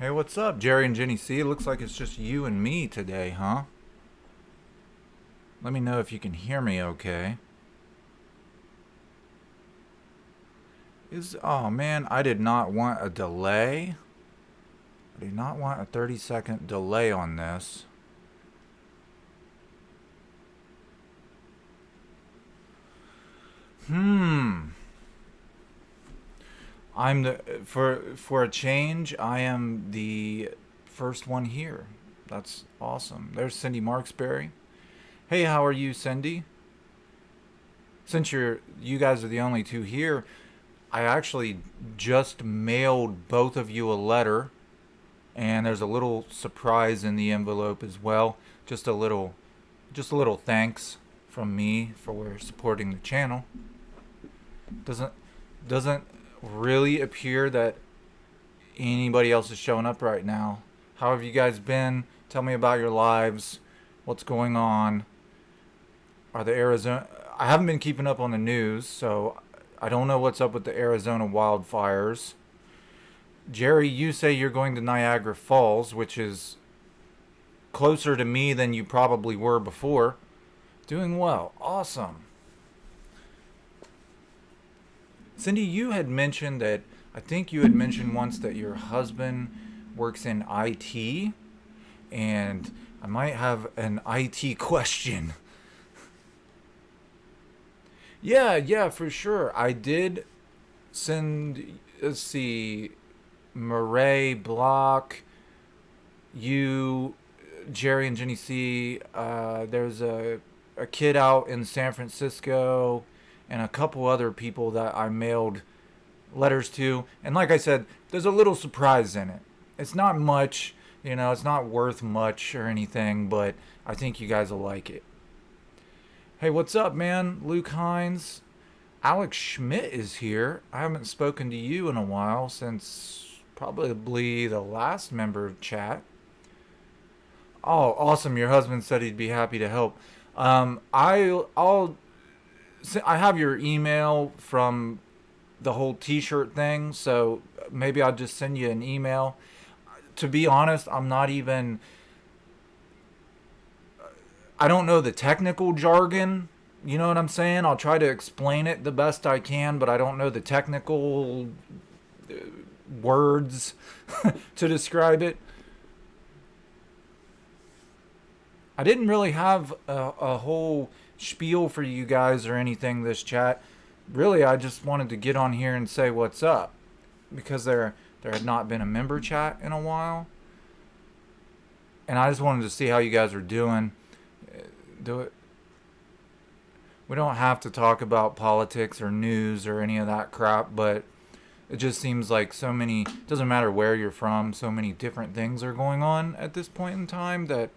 Hey, what's up, Jerry and Jenny C? It looks like it's just you and me today, huh? Let me know if you can hear me okay. Oh man, I did not want a delay. I did not want a 30-second delay on this. Hmm. I'm the for a change, I am the first one here. That's awesome. There's Cindy Marksberry. Hey, how are you, Cindy? Since you guys are the only two here, I actually just mailed both of you a letter, and there's a little surprise in the envelope as well. Just a little, just a little thanks from me for supporting the channel. Doesn't doesn't really appear that anybody else is showing up right now. How have you guys been? Tell me about your lives. What's going on? Are the Arizona? I haven't been keeping up on the news, so I don't know what's up with the Arizona wildfires. Jerry, you say you're going to Niagara Falls, which is closer to me than you probably were before. Doing well. Awesome. Cindy, you had mentioned that, I think you had mentioned once that your husband works in IT, and I might have an IT question. Yeah, for sure. I did send, let's see, Murray, Block, you, Jerry and Jenny C. There's a kid out in San Francisco, and a couple other people that I mailed letters to. And like I said, there's a little surprise in it. It's not much, it's not worth much or anything, but I think you guys will like it. Hey, what's up, man? Luke Hines. Alex Schmidt is here. I haven't spoken to you in a while, since probably the last member of chat. Oh, awesome! Your husband said he'd be happy to help. I'll I have your email from the whole T-shirt thing, so maybe I'll just send you an email. To be honest, I'm not even. I don't know the technical jargon. You know what I'm saying? I'll try to explain it the best I can, but I don't know the technical words to describe it. I didn't really have a whole spiel for you guys or anything this chat. Really, I just wanted to get on here and say what's up, because there had not been a member chat in a while, and I just wanted to see how you guys were doing. Do it. We don't have to talk about politics or news or any of that crap, but it just seems like so many, it doesn't matter where you're from, so many different things are going on at this point in time that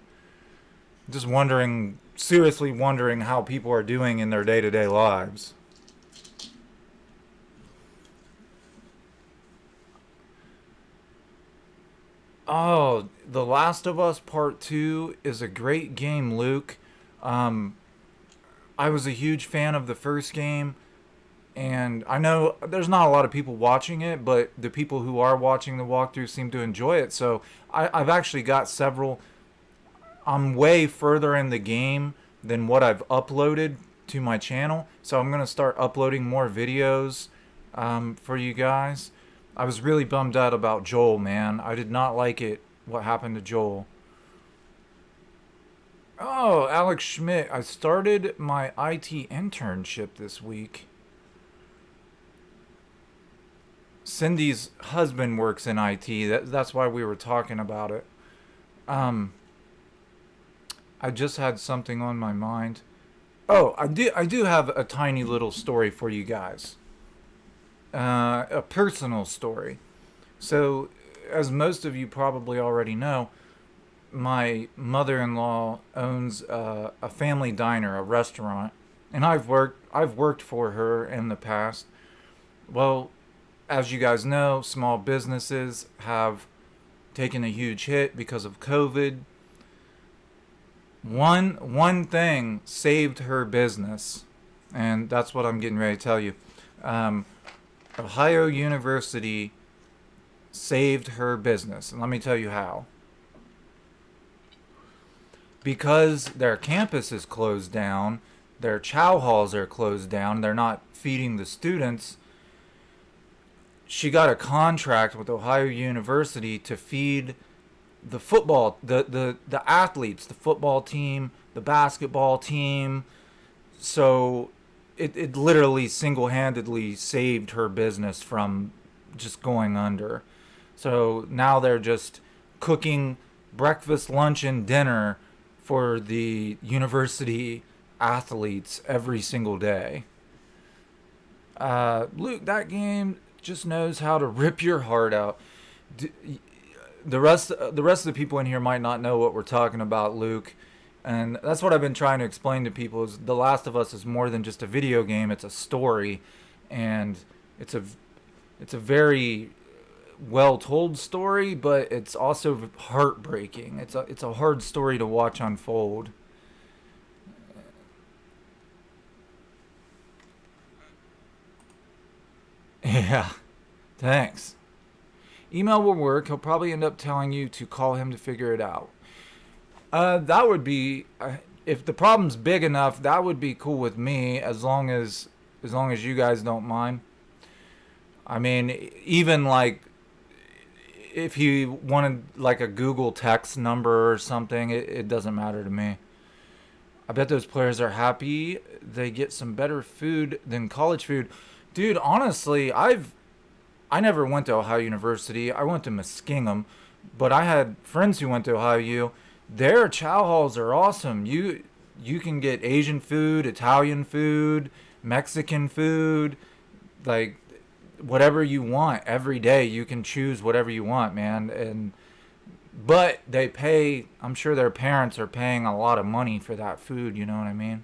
just wondering, seriously wondering how people are doing in their day-to-day lives. Oh, The Last of Us Part 2 is a great game, Luke. Um, I was a huge fan of the first game, and I know there's not a lot of people watching it, but the people who are watching the walkthrough seem to enjoy it. So I've actually got several. I'm way further in the game than what I've uploaded to my channel, so I'm gonna start uploading more videos for you guys. I was really bummed out about Joel, man. I did not like it. What happened to Joel? Oh, Alex Schmidt. I started my IT internship this week. Cindy's husband works in IT. That's why we were talking about it. Um, I just had something on my mind. Oh, I do have a tiny little story for you guys. A personal story. So, as most of you probably already know, my mother-in-law owns a family diner, a restaurant, and I've worked for her in the past. Well, as you guys know, small businesses have taken a huge hit because of COVID. One thing saved her business, and that's what I'm getting ready to tell you. Ohio University saved her business. And let me tell you how. Because their campus is closed down, their chow halls are closed down, they're not feeding the students. She got a contract with Ohio University to feed the football, the athletes, the football team, the basketball team. So it literally single-handedly saved her business from just going under. So now they're just cooking breakfast, lunch, and dinner for the university athletes every single day. Luke, that game just knows how to rip your heart out. The rest of the people in here might not know what we're talking about, Luke. And that's what I've been trying to explain to people is The Last of Us is more than just a video game, it's a story, and it's a very well told story, but it's also heartbreaking. It's a hard story to watch unfold. Yeah. Thanks. Email will work. He'll probably end up telling you to call him to figure it out. That would be if the problem's big enough, that would be cool with me as long as you guys don't mind. I mean, even like if he wanted like a Google text number or something, it doesn't matter to me. I bet those players are happy they get some better food than college food. Dude, honestly, I never went to Ohio University. I went to Muskingum, but I had friends who went to Ohio U. Their chow halls are awesome. You can get Asian food, Italian food, Mexican food, like whatever you want every day. You can choose whatever you want, man. But they pay, I'm sure their parents are paying a lot of money for that food, you know what I mean?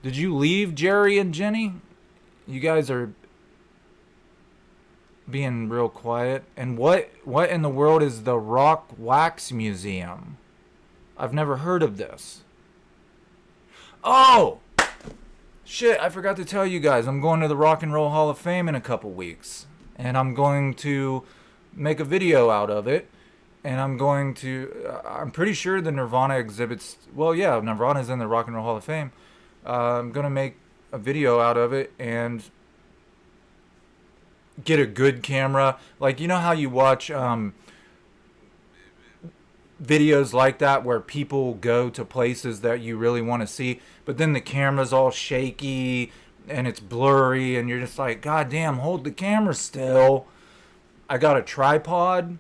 Did you leave Jerry and Jenny? You guys are being real quiet. And what in the world is the Rock Wax Museum? I've never heard of this. Oh! Shit, I forgot to tell you guys. I'm going to the Rock and Roll Hall of Fame in a couple weeks. And I'm going to make a video out of it. And I'm pretty sure the Nirvana exhibits, well, yeah, Nirvana's in the Rock and Roll Hall of Fame. I'm going to make a video out of it and get a good camera. Like, you know how you watch videos like that where people go to places that you really want to see, but then the camera's all shaky and it's blurry and you're just like, God damn, hold the camera still. I got a tripod.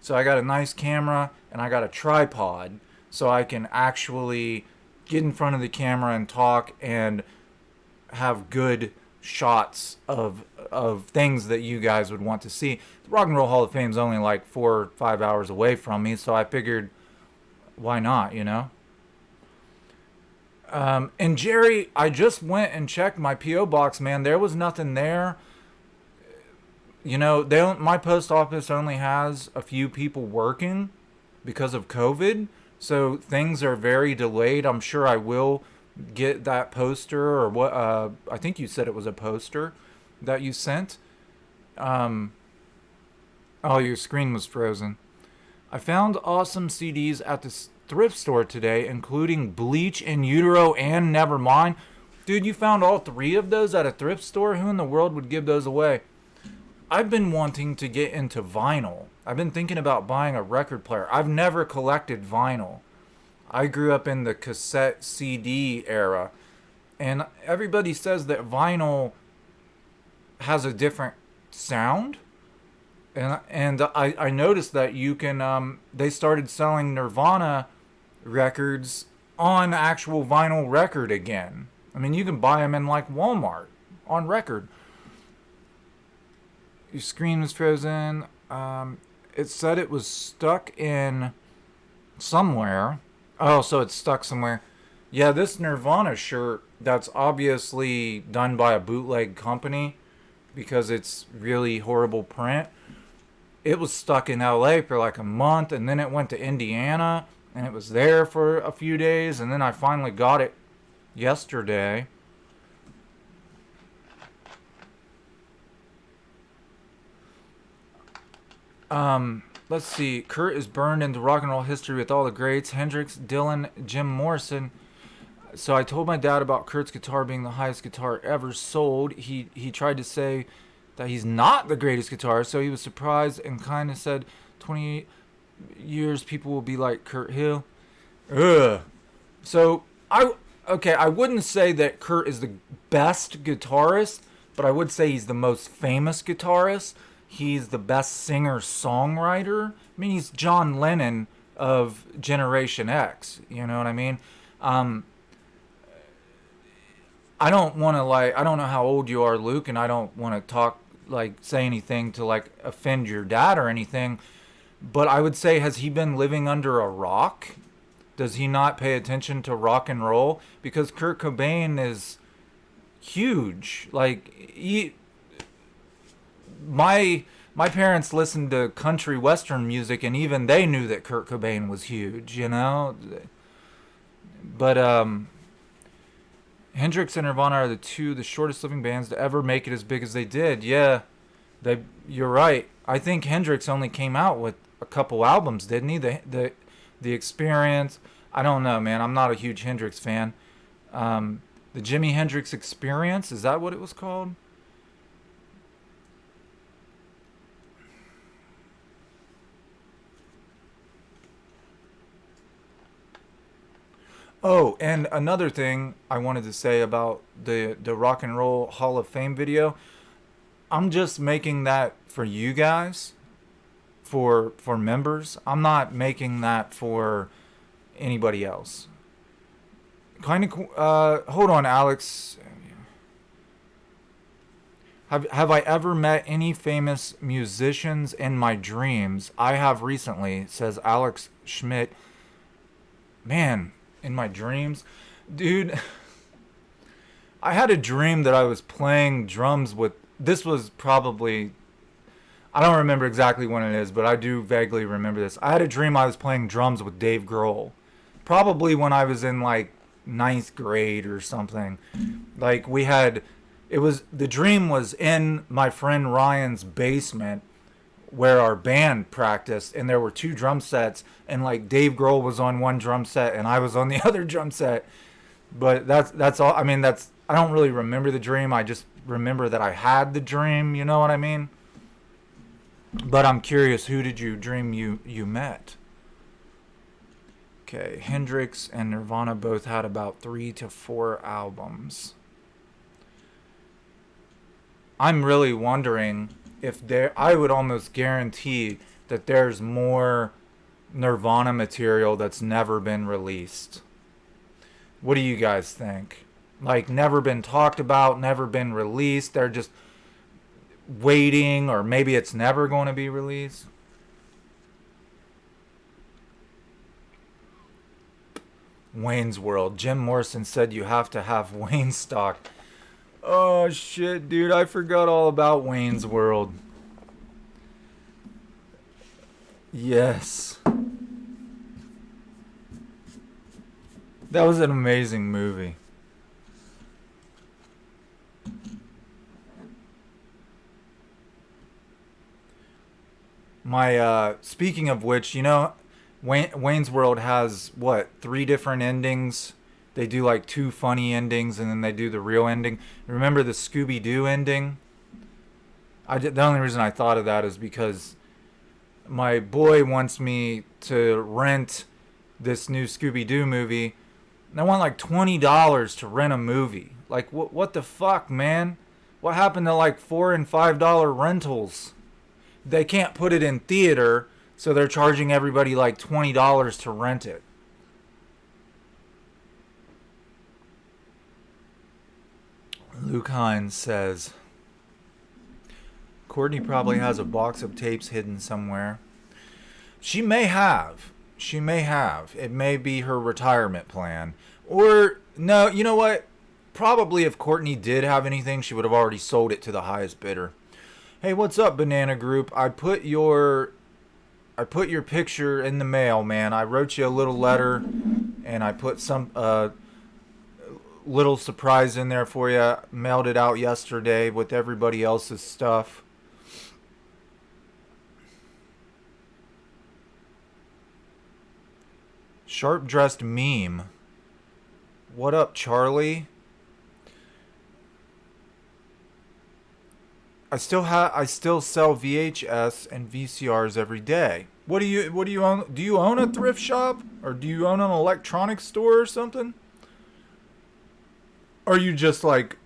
So I got a nice camera and I got a tripod so I can actually get in front of the camera and talk and have good shots of things that you guys would want to see. The Rock and Roll Hall of Fame is only like 4 or 5 hours away from me, so I figured, why not, you know? And Jerry, I just went and checked my P.O. box, man. There was nothing there. You know, my post office only has a few people working because of COVID, so things are very delayed. I'm sure I will get that poster or what. I think you said it was a poster that you sent. Oh, your screen was frozen. I found awesome CDs at the thrift store today, including Bleach, In Utero, and Nevermind. Dude, you found all 3 of those at a thrift store? Who in the world would give those away? I've been wanting to get into vinyl. I've been thinking about buying a record player. I've never collected vinyl. I grew up in the cassette CD era. And everybody says that vinyl has a different sound. And I noticed that you can, they started selling Nirvana records on actual vinyl record again. I mean, you can buy them in like Walmart on record. Your screen was frozen. It said it was stuck in somewhere. Oh, so it's stuck somewhere. Yeah, this Nirvana shirt, that's obviously done by a bootleg company because it's really horrible print. It was stuck in LA for like a month, and then it went to Indiana, and it was there for a few days, and then I finally got it yesterday. Let's see. Kurt is burned into rock and roll history with all the greats: Hendrix, Dylan, Jim Morrison. So I told my dad about Kurt's guitar being the highest guitar ever sold. He tried to say that he's not the greatest guitarist, so he was surprised and kind of said, 20 years people will be like Kurt Hill. Ugh. So I wouldn't say that Kurt is the best guitarist, but I would say he's the most famous guitarist. He's the best singer-songwriter. I mean, he's John Lennon of Generation X. You know what I mean? Um, I don't want to I don't know how old you are, Luke, and I don't want to say anything to offend your dad or anything. But I would say, has he been living under a rock? Does he not pay attention to rock and roll? Because Kurt Cobain is huge. My parents listened to country western music, and even they knew that Kurt Cobain was huge. You know, but Hendrix and Nirvana are the shortest living bands to ever make it as big as they did. Yeah, you're right. I think Hendrix only came out with a couple albums, didn't he? The Experience. I don't know, man. I'm not a huge Hendrix fan. The Jimi Hendrix Experience, is that what it was called? Oh, and another thing I wanted to say about the Rock and Roll Hall of Fame video. I'm just making that for you guys, for members. I'm not making that for anybody else. Hold on, Alex. Have I ever met any famous musicians in my dreams? I have recently, says Alex Schmidt. Man, in my dreams, dude. I had a dream that I was playing drums with. This was probably, I don't remember exactly when it is, but I do vaguely remember this. I had a dream I was playing drums with Dave Grohl. Probably when I was in ninth grade or something. The dream was in my friend Ryan's basement where our band practiced, and there were two drum sets, and Dave Grohl was on one drum set and I was on the other drum set. But that's all. I mean, I don't really remember the dream. I just remember that I had the dream. You know what I mean? But I'm curious, who did you dream you met? Okay, Hendrix and Nirvana both had about 3 to 4 albums. I'm really wondering if I would almost guarantee that there's more Nirvana material that's never been released. What do you guys think? Never been talked about, never been released. They're just waiting, or maybe it's never going to be released. Wayne's World. Jim Morrison said you have to have Wayne stock. Oh shit, dude, I forgot all about Wayne's World. Yes. That was an amazing movie. Speaking of which, Wayne's World has what, 3 different endings? They do 2 funny endings, and then they do the real ending. Remember the Scooby-Doo ending? The only reason I thought of that is because my boy wants me to rent this new Scooby-Doo movie, and I want $20 to rent a movie. What the fuck, man? What happened to $4 and $5 rentals? They can't put it in theater, so they're charging everybody $20 to rent it. Luke Hines says, Courtney probably has a box of tapes hidden somewhere. She may have. She may have. It may be her retirement plan. Or, no, you know what? Probably if Courtney did have anything, she would have already sold it to the highest bidder. Hey, what's up, Banana Group? I put your picture in the mail, man. I wrote you a little letter, and I put some little surprise in there for you. Mailed it out yesterday with everybody else's stuff. Sharp dressed meme. What up, Charlie? I still sell VHS and VCRs every day. What do you own? Do you own a thrift shop or do you own an electronics store or something? Or you just like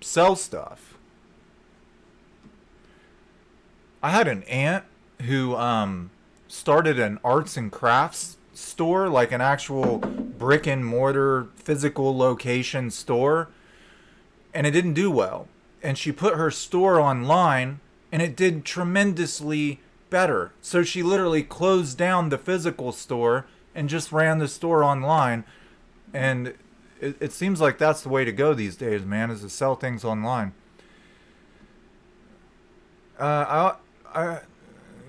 sell stuff? I had an aunt who started an arts and crafts store, like an actual brick and mortar physical location store, and it didn't do well. And she put her store online and it did tremendously better. So she literally closed down the physical store and just ran the store online. And it seems like that's the way to go these days, man, is to sell things online. I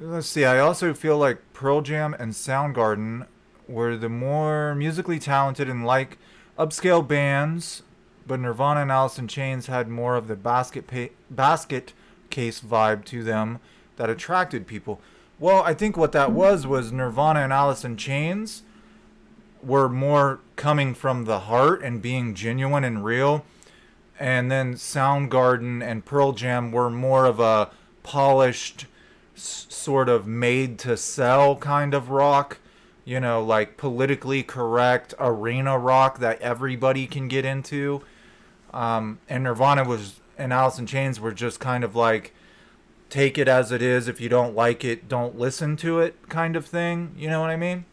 let's see. I also feel like Pearl Jam and Soundgarden were the more musically talented and like upscale bands, but Nirvana and Alice in Chains had more of the basket case vibe to them that attracted people. Well, I think what that was Nirvana and Alice in Chains were more coming from the heart and being genuine and real, and then Soundgarden and Pearl Jam were more of a polished, sort of made to sell kind of rock, you know, like politically correct arena rock that everybody can get into. And Nirvana was and Alice in Chains were just kind of like take it as it is. If you don't like it, don't listen to it kind of thing. You know what I mean?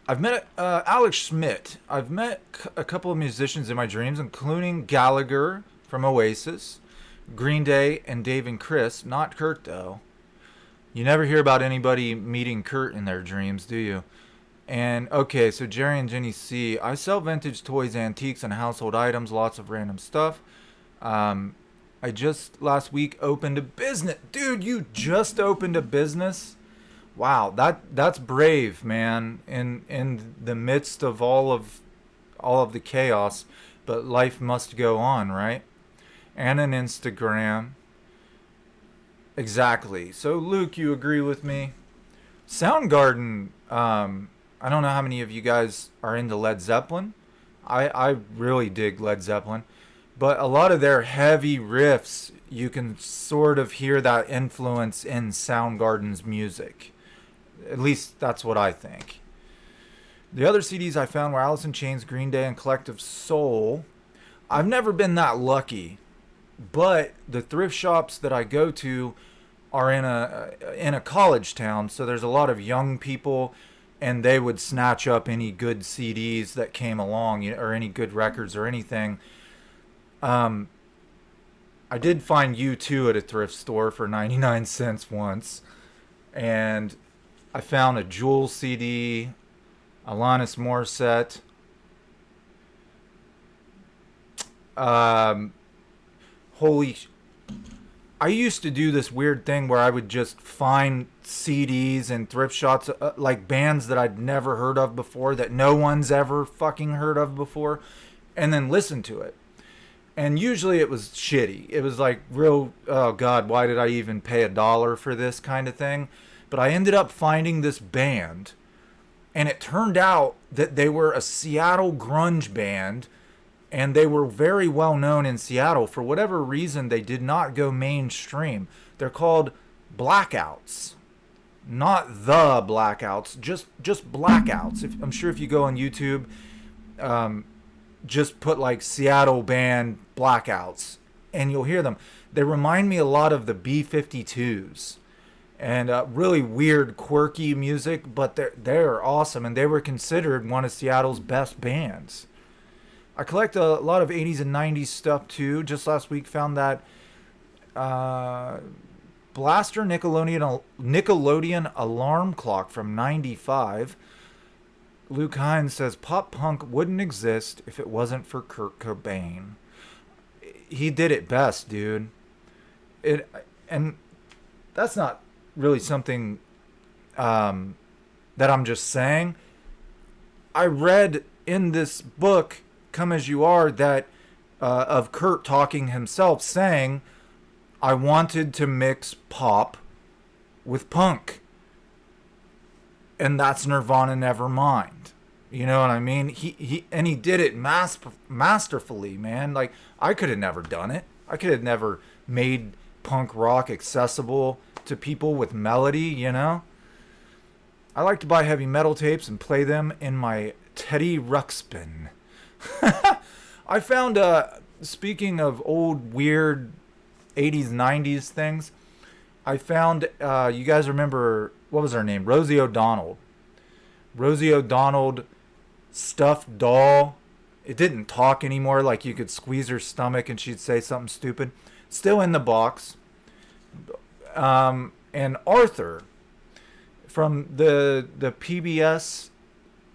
I've met Alex Schmidt. I've met a couple of musicians in my dreams, including Gallagher from Oasis, Green Day, and Dave and Chris. Not Kurt, though. You never hear about anybody meeting Kurt in their dreams, do you? And, okay, so Jerry and Jenny C. I sell vintage toys, antiques, and household items, lots of random stuff. I just last week opened a business. Dude, you just opened a business? Wow, that's brave, man. In the midst of all of the chaos, but life must go on, right? And an Instagram. Exactly. So Luke, you agree with me? Soundgarden. I don't know how many of you guys are into Led Zeppelin. I really dig Led Zeppelin, but a lot of their heavy riffs, you can sort of hear that influence in Soundgarden's music. At least that's what I think. The other CDs I found were Alice in Chains, Green Day, and Collective Soul. I've never been that lucky, but the thrift shops that I go to are in a college town, so there's a lot of young people, and they would snatch up any good CDs that came along, or any good records or anything. I did find U2 at a thrift store for 99 cents once, and I found a Jewel CD, Alanis Morissette. Holy... I used to do this weird thing where I would just find CDs and thrift shops, like bands that I'd never heard of before, that no one's ever fucking heard of before, and then listen to it. And usually it was shitty. It was like real, oh God, why did I even pay $1 for this kind of thing? But I ended up finding this band, and it turned out that they were a Seattle grunge band, and they were very well known in Seattle. For whatever reason, they did not go mainstream. They're called Blackouts. Not the Blackouts, just Blackouts. I'm sure if you go on YouTube, just put like Seattle band Blackouts, and you'll hear them. They remind me a lot of the B-52s. And really weird, quirky music, but they're awesome, and they were considered one of Seattle's best bands. I collect a lot of 80s and 90s stuff too. Just last week found that Blaster Nickelodeon alarm clock from '95. Luke Hines says pop punk wouldn't exist if it wasn't for Kurt Cobain. He did it best, dude. And that's not really something that I'm just saying. I read in this book, Come As You Are, that of Kurt talking himself, saying, I wanted to mix pop with punk. And that's Nirvana Nevermind. You know what I mean? He did it masterfully, man. Like, I could have never done it. I could have never made punk rock accessible to people with melody, you know? I like to buy heavy metal tapes and play them in my Teddy Ruxpin. I found, speaking of old, weird 80s, 90s things, I found, you guys remember, what was her name? Rosie O'Donnell. Rosie O'Donnell stuffed doll. It didn't talk anymore, like you could squeeze her stomach and she'd say something stupid. Still in the box. And Arthur from the PBS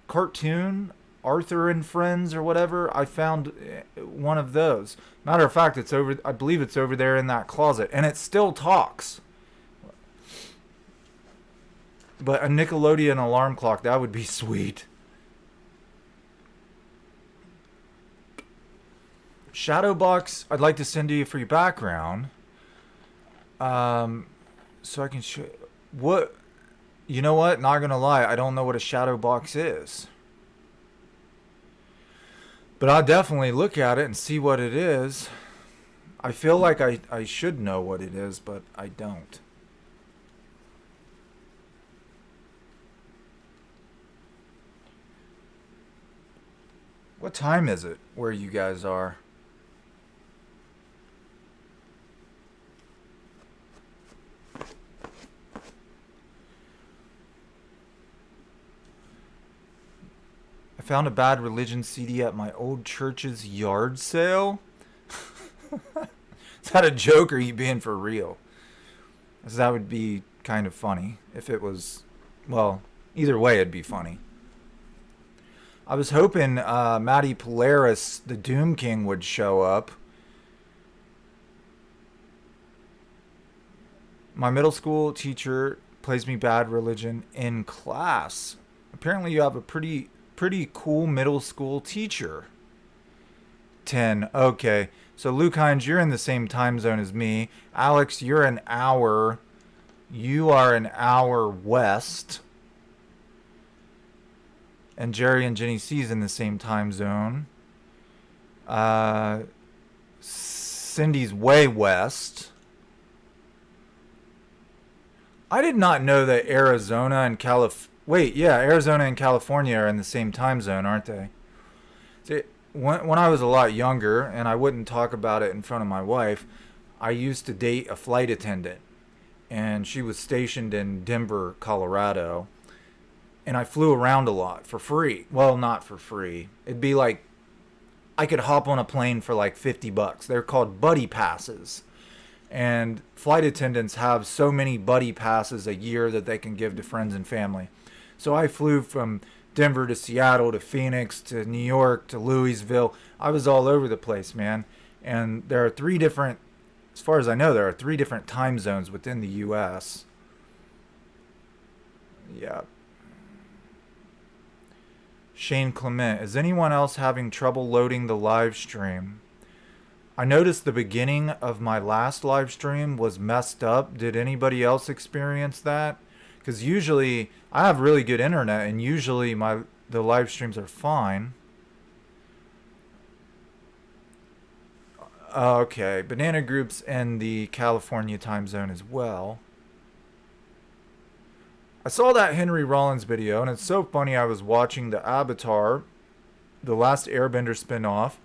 cartoon, Arthur and Friends or whatever, I found one of those. Matter of fact, it's over, I believe it's over there in that closet, and it still talks. But a Nickelodeon alarm clock, that would be sweet. Shadowbox, I'd like to send to you for your background. So I can show... What... You know what? Not gonna lie, I don't know what a shadowbox is. But I'll definitely look at it and see what it is. I feel like I should know what it is, but I don't. What time is it where you guys are? I found a Bad Religion CD at my old church's yard sale. Is that a joke or are you being for real? Because that would be kind of funny if it was, well, either way it'd be funny. I was hoping Matty Polaris, the Doom King, would show up. My middle school teacher plays me Bad Religion in class. Apparently you have a pretty cool middle school teacher. 10. Okay. So Luke Hines, you're in the same time zone as me. Alex, you're an hour. You are an hour west. And Jerry and Jenny C's in the same time zone. Cindy's way west. I did not know that Arizona and Arizona and California are in the same time zone, aren't they? See, when I was a lot younger, and I wouldn't talk about it in front of my wife, I used to date a flight attendant. And she was stationed in Denver, Colorado. And I flew around a lot for free. Well, not for free. It'd be like, I could hop on a plane for like $50. They're called buddy passes. And flight attendants have so many buddy passes a year that they can give to friends and family. So I flew from Denver to Seattle to Phoenix to New York to Louisville. I was all over the place, man. And there are as far as I know, there are 3 different time zones within the U.S. Yeah. Shane Clement, is anyone else having trouble loading the live stream? I noticed the beginning of my last live stream was messed up. Did anybody else experience that? Because usually I have really good internet and usually the live streams are fine. Okay, Banana Group's in the California time zone as well. I saw that Henry Rollins video, and it's so funny. I was watching the Avatar, the Last Airbender spinoff,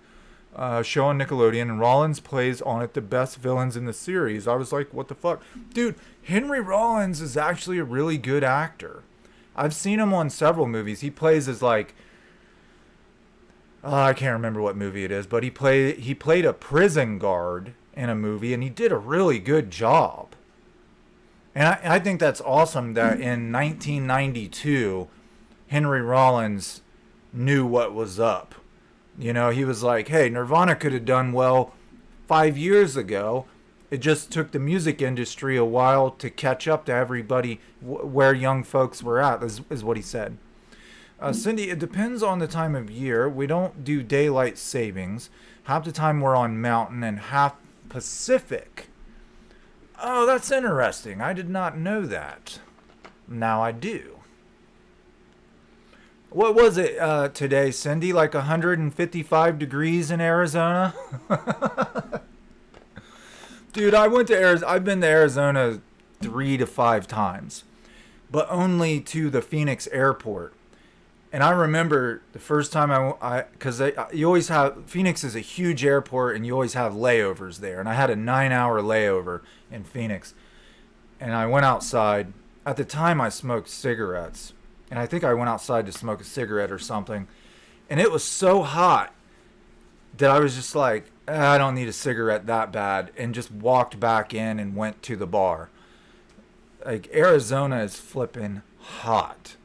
show on Nickelodeon, and Rollins plays on it the best villains in the series. I was like, what the fuck? Dude, Henry Rollins is actually a really good actor. I've seen him on several movies. He plays as like... I can't remember what movie it is, but he played a prison guard in a movie, and he did a really good job. And I think that's awesome that in 1992, Henry Rollins knew what was up. You know, he was like, hey, Nirvana could have done well 5 years ago. It just took the music industry a while to catch up to everybody where young folks were at, is what he said. Cindy, it depends on the time of year. We don't do daylight savings. Half the time we're on mountain and half Pacific. Oh, that's interesting. I did not know that. Now I do. What was it today, Cindy? Like 155 degrees in Arizona? Dude, I went to Arizona. I've been to Arizona 3 to 5 times, but only to the Phoenix airport. And I remember the first time because you always have, Phoenix is a huge airport and you always have layovers there. And I had a 9-hour layover in Phoenix. And I went outside. At the time, I smoked cigarettes. And I think I went outside to smoke a cigarette or something. And it was so hot that I was just like, I don't need a cigarette that bad. And just walked back in and went to the bar. Like, Arizona is flipping hot.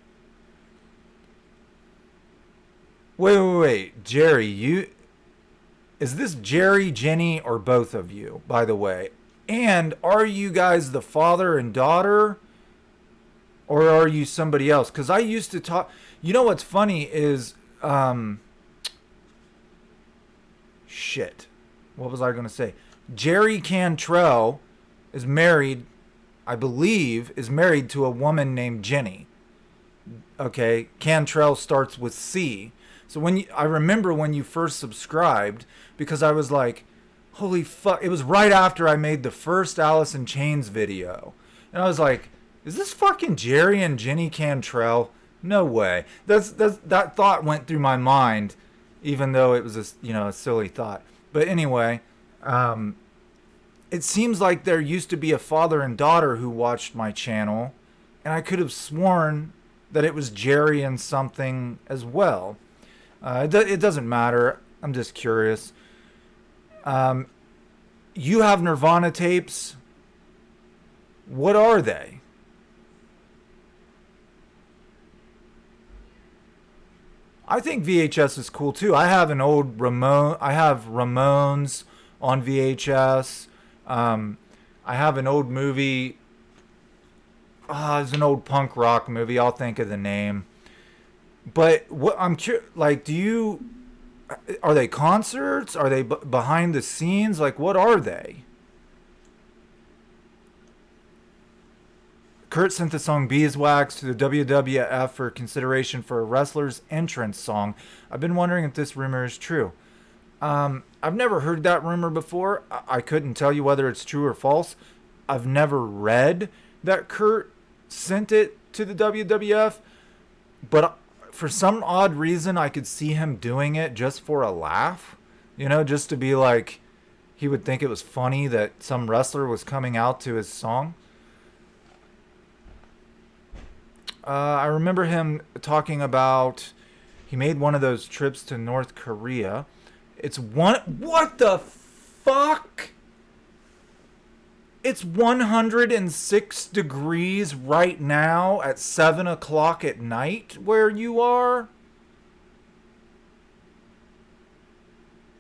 Wait. Jerry, is this Jerry, Jenny, or both of you, by the way? And are you guys the father and daughter? Or are you somebody else? Because I used to talk... You know what's funny is... shit. What was I going to say? Jerry Cantrell is married, I believe, is married to a woman named Jenny. Okay? Cantrell starts with C. So I remember when you first subscribed, because I was like, holy fuck. It was right after I made the first Alice in Chains video. And I was like, is this fucking Jerry and Jenny Cantrell? No way. That thought went through my mind, even though it was a silly thought. But anyway, it seems like there used to be a father and daughter who watched my channel, and I could have sworn that it was Jerry and something as well. It doesn't matter. I'm just curious. You have Nirvana tapes. What are they? I think VHS is cool too. I have an old Ramones on VHS. I have an old movie. It's an old punk rock movie. I'll think of the name. But what I'm curious, like, are they concerts? Are they behind the scenes? Like, what are they? Kurt sent the song Beeswax to the WWF for consideration for a wrestler's entrance song. I've been wondering if this rumor is true. I've never heard that rumor before. I couldn't tell you whether it's true or false. I've never read that Kurt sent it to the WWF, but for some odd reason, I could see him doing it just for a laugh. Just to be like, he would think it was funny that some wrestler was coming out to his song. I remember him talking about, he made one of those trips to North Korea. What the fuck? It's 106 degrees right now at 7 o'clock at night where you are?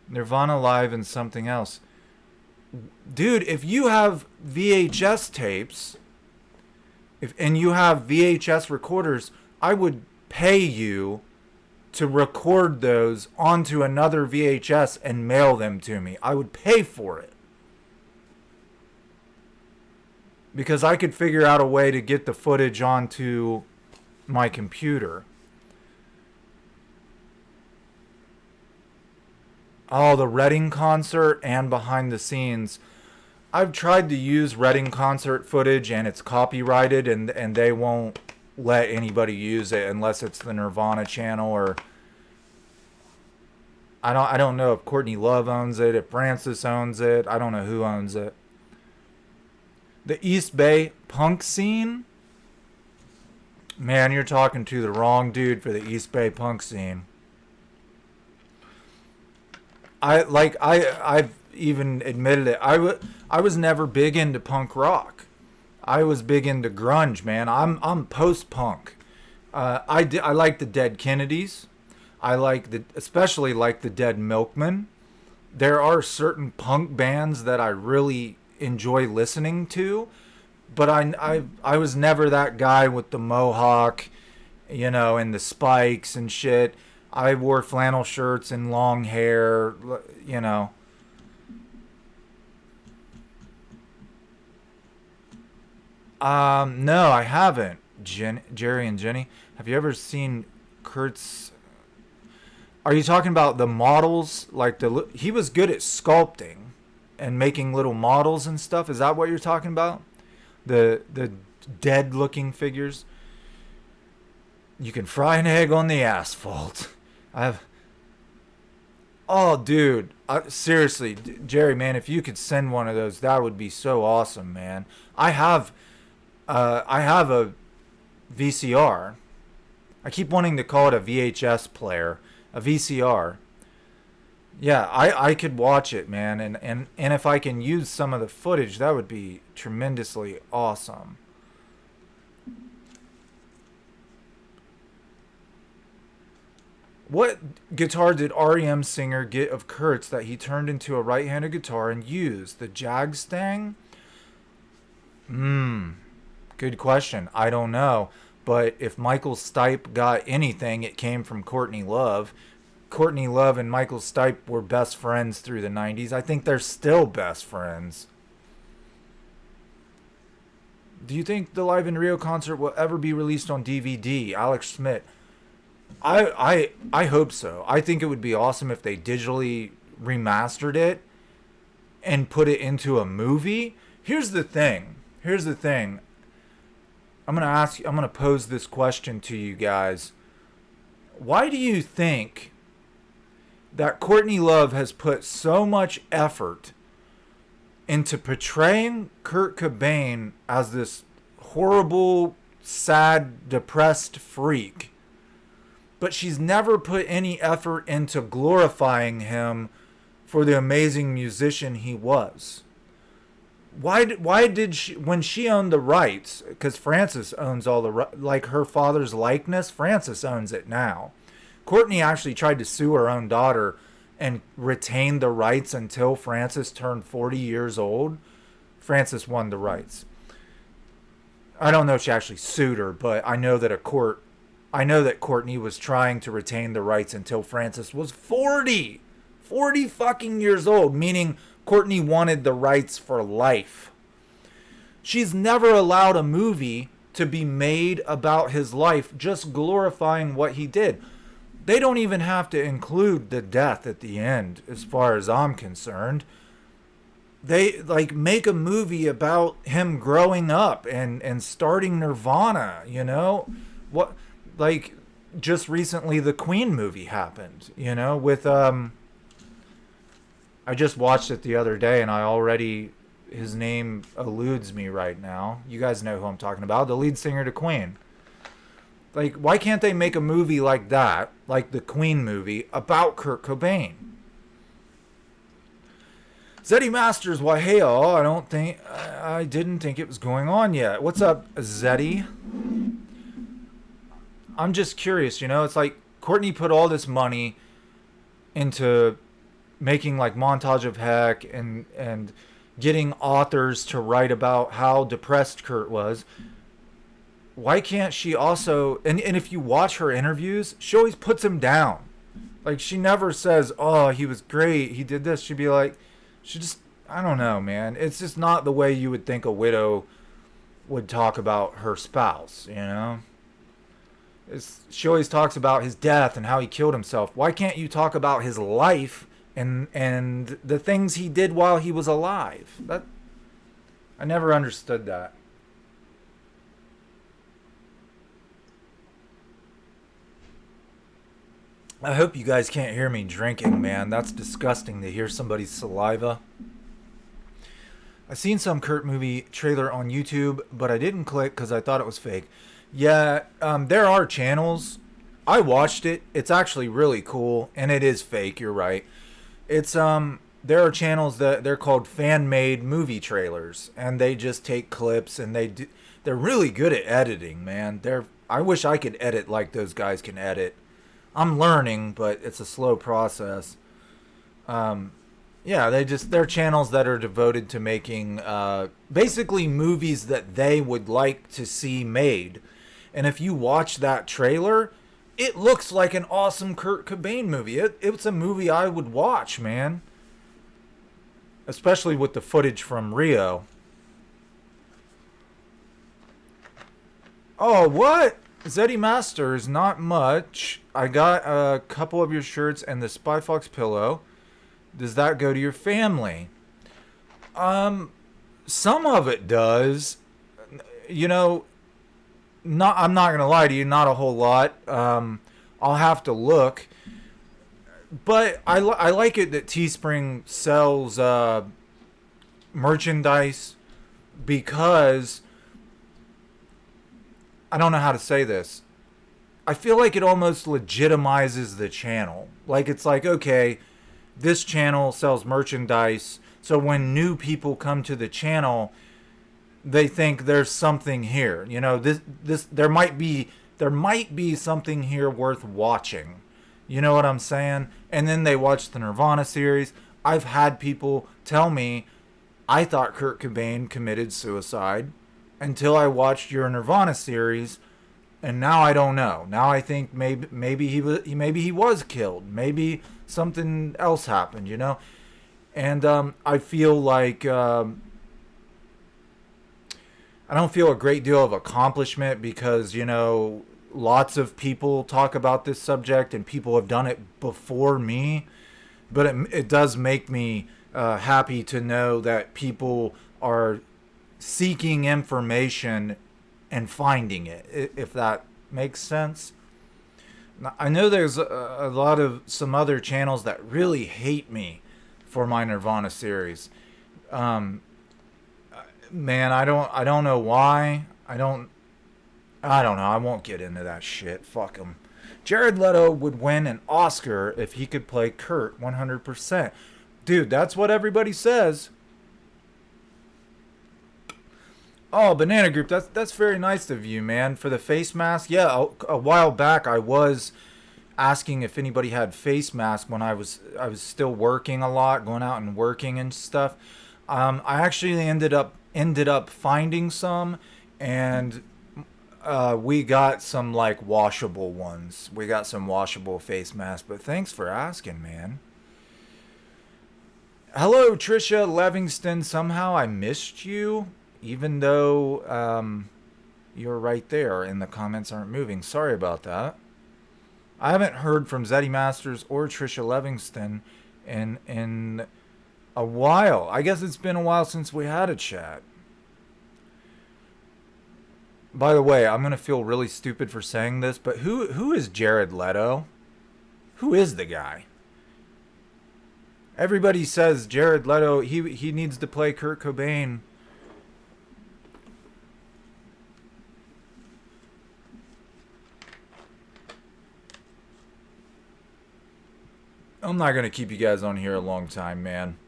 Nirvana Live and something else. Dude, if you have VHS tapes, and you have VHS recorders, I would pay you to record those onto another VHS and mail them to me. I would pay for it. Because I could figure out a way to get the footage onto my computer. Oh, the Reading concert and behind the scenes. I've tried to use Reading concert footage and it's copyrighted and they won't let anybody use it unless it's the Nirvana channel, or I don't know if Courtney Love owns it, if Francis owns it. I don't know who owns it. The East Bay punk scene? Man, you're talking to the wrong dude for the East Bay punk scene. I've even admitted it. I was never big into punk rock. I was big into grunge, man. I'm post-punk. I like the Dead Kennedys. Especially like the Dead Milkmen. There are certain punk bands that I really enjoy listening to, but I was never that guy with the mohawk you know, and the spikes and shit. I wore flannel shirts and long hair, you know. No, I haven't. Jerry and Jenny, have you ever seen Kurt's? Are you talking about the models? Like he was good at sculpting and making little models and stuff. Is that what you're talking about? The dead looking figures. You can fry an egg on the asphalt. I've Oh, dude. Seriously, Jerry, man, if you could send one of those, that would be so awesome, man. I have, I have a VCR. I keep wanting to call it a VHS player, a VCR. Yeah, I could watch it, man, and if I can use some of the footage, that would be tremendously awesome. What guitar did REM singer get of Kurt's that he turned into a right-handed guitar and used? The Jag-Stang? Hmm. Good question. I don't know. But if Michael Stipe got anything, it came from Courtney Love. Courtney Love and Michael Stipe were best friends through the 90s. I think they're still best friends. Do you think the Live in Rio concert will ever be released on DVD? Alex Schmidt. I hope so. I think it would be awesome if they digitally remastered it and put it into a movie. Here's the thing. Here's the thing. I'm gonna pose this question to you guys. Why do you think that Courtney Love has put so much effort into portraying Kurt Cobain as this horrible, sad, depressed freak, but she's never put any effort into glorifying him for the amazing musician he was? Why did she, when she owned the rights, because Frances owns all the, like her father's likeness, Frances owns it now. Courtney actually tried to sue her own daughter and retain the rights until Frances turned 40 years old. Frances won the rights. I don't know if she actually sued her, but I know that Courtney was trying to retain the rights until Frances was 40. 40 fucking years old, meaning Courtney wanted the rights for life. She's never allowed a movie to be made about his life just glorifying what he did. They don't even have to include the death at the end, as far as I'm concerned. They like make a movie about him growing up and starting Nirvana, you know? What like just recently the Queen movie happened, you know, with I just watched it the other day and I already his name eludes me right now. You guys know who I'm talking about, the lead singer to Queen. Like, why can't they make a movie like that, like the Queen movie, about Kurt Cobain? Zeddy Masters, why hey all, I didn't think it was going on yet. What's up, Zeddy? I'm just curious, you know, it's like Courtney put all this money into making like Montage of Heck and getting authors to write about how depressed Kurt was. Why can't she also, and if you watch her interviews, she always puts him down. Like, she never says, oh, he was great, he did this. She'd be like, she just, I don't know, man. It's just not the way you would think a widow would talk about her spouse, you know? She always talks about his death and how he killed himself. Why can't you talk about his life and the things he did while he was alive? That I never understood that. I hope you guys can't hear me drinking, man. That's disgusting to hear somebody's saliva. I seen some Kurt movie trailer on YouTube, but I didn't click because I thought it was fake. Yeah, there are channels. I watched it. It's actually really cool, and it is fake. You're right. It's there are channels that they're called fan-made movie trailers, and they just take clips and they're really good at editing, man. I wish I could edit like those guys can edit. I'm learning, but it's a slow process. Yeah, they're channels that are devoted to making basically movies that they would like to see made. And if you watch that trailer, it looks like an awesome Kurt Cobain movie. It's a movie I would watch, man. Especially with the footage from Rio. Oh, what? Zeddy Masters, not much. I got a couple of your shirts and the SpyFox pillow. Does that go to your family? Some of it does. You know, I'm not gonna lie to you, not a whole lot. I'll have to look. But I like it that Teespring sells merchandise because I don't know how to say this. I feel like it almost legitimizes the channel. Like it's like, okay, this channel sells merchandise, so when new people come to the channel, they think there's something here. You know, this there might be something here worth watching. You know what I'm saying? And then they watch the Nirvana series. I've had people tell me, I thought Kurt Cobain committed suicide until I watched your Nirvana series, and now I don't know. Now I think maybe he was killed. Maybe something else happened, you know? And I feel like I don't feel a great deal of accomplishment because, you know, lots of people talk about this subject and people have done it before me. But it does make me happy to know that people are seeking information and finding it, if that makes sense. I know there's a lot of some other channels that really hate me for my Nirvana series. Man, I don't know why. I don't know. I won't get into that shit. Fuck him. Jared Leto would win an Oscar if he could play Kurt 100%. Dude, that's what everybody says. Oh, Banana Group, that's very nice of you, man. For the face mask, yeah. A while back, I was asking if anybody had face mask when I was still working a lot, going out and working and stuff. I actually ended up finding some, and we got some like washable ones. We got some washable face masks. But thanks for asking, man. Hello, Trisha Levingston. Somehow I missed you. Even though you're right there and the comments aren't moving. Sorry about that. I haven't heard from Zeddy Masters or Trisha Levingston in a while. I guess it's been a while since we had a chat. By the way, I'm going to feel really stupid for saying this, but who is Jared Leto? Who is the guy? Everybody says Jared Leto, he needs to play Kurt Cobain. I'm not going to keep you guys on here a long time, man.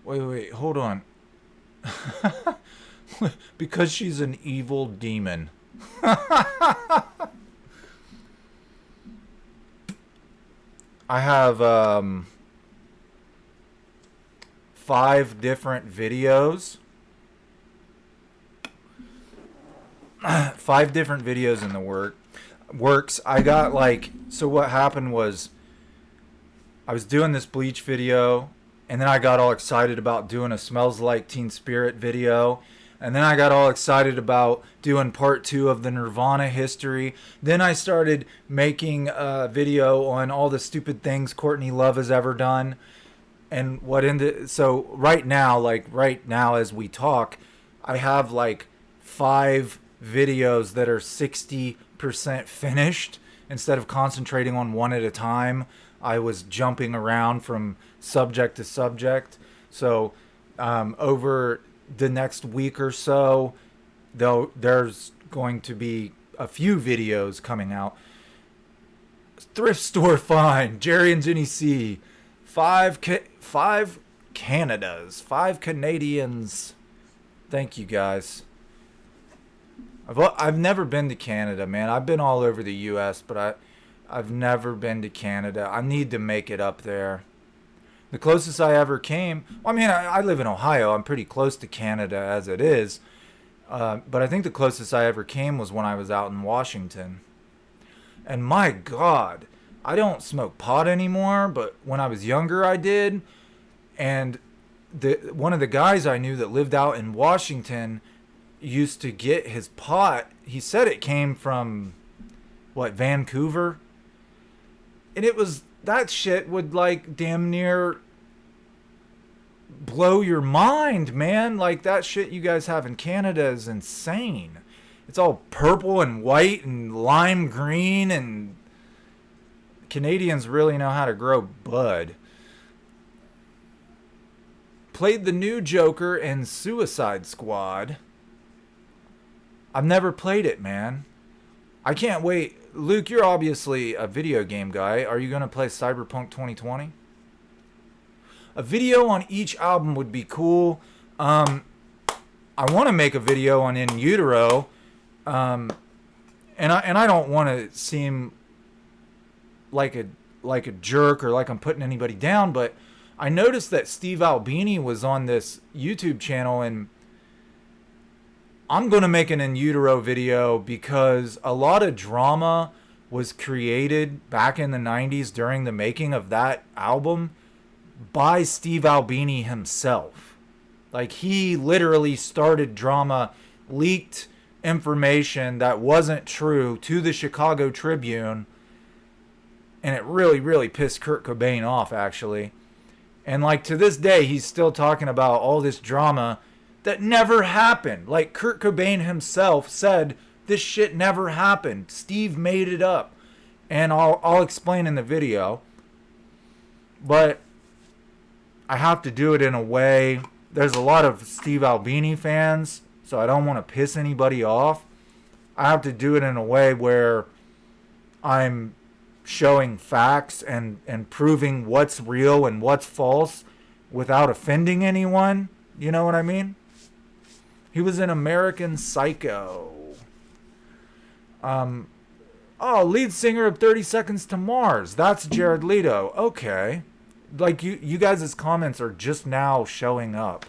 Wait, hold on. Because she's an evil demon. I have 5 different videos. 5 different videos in the works. I got like, so what happened was I was doing this Bleach video, and then I got all excited about doing a Smells Like Teen Spirit video, and then I got all excited about doing part 2 of the Nirvana history. Then I started making a video on all the stupid things Courtney Love has ever done. And so right now as we talk, I have like 5 videos that are 60% finished. Instead of concentrating on one at a time, I was jumping around from subject to subject. So over the next week or so, there's going to be a few videos coming out. Thrift store find, Jerry and Jenny C. 5 Canadas, 5 Canadians. Thank you guys. I've never been to Canada, man. I've been all over the U.S., but I've never been to Canada. I need to make it up there. The closest I ever came, well, I mean, I live in Ohio. I'm pretty close to Canada as it is. But I think the closest I ever came was when I was out in Washington. And my God, I don't smoke pot anymore, but when I was younger, I did. And one of the guys I knew that lived out in Washington used to get his pot. He said it came from, what, Vancouver? And it was, that shit would like damn near blow your mind, man. Like that shit you guys have in Canada is insane. It's all purple and white and lime green, and Canadians really know how to grow bud. Played the new Joker in Suicide Squad. I've never played it, man. I can't wait. Luke, you're obviously a video game guy. Are you going to play Cyberpunk 2020? A video on each album would be cool. I want to make a video on In Utero. And I don't want to seem like a jerk or like I'm putting anybody down, but I noticed that Steve Albini was on this YouTube channel, and I'm going to make an In Utero video because a lot of drama was created back in the 90s during the making of that album by Steve Albini himself. Like, he literally started drama, leaked information that wasn't true to the Chicago Tribune, and it really, really pissed Kurt Cobain off, actually. And like to this day, he's still talking about all this drama that never happened. Like, Kurt Cobain himself said this shit never happened. Steve made it up. And I'll explain in the video. But I have to do it in a way. There's a lot of Steve Albini fans, so I don't want to piss anybody off. I have to do it in a way where I'm showing facts and proving what's real and what's false without offending anyone. You know what I mean? He was in American Psycho. Lead singer of 30 Seconds to Mars. That's Jared Leto. Okay. Like, you guys' comments are just now showing up.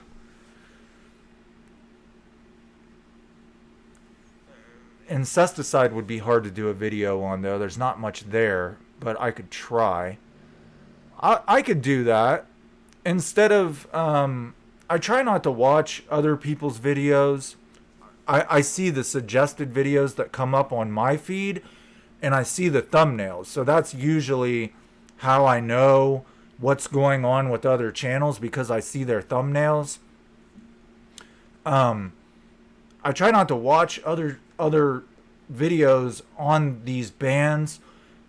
Incesticide would be hard to do a video on, though. There's not much there, but I could try. I could do that. Instead of, I try not to watch other people's videos. I see the suggested videos that come up on my feed, and I see the thumbnails. So that's usually how I know what's going on with other channels, because I see their thumbnails. I try not to watch other videos on these bands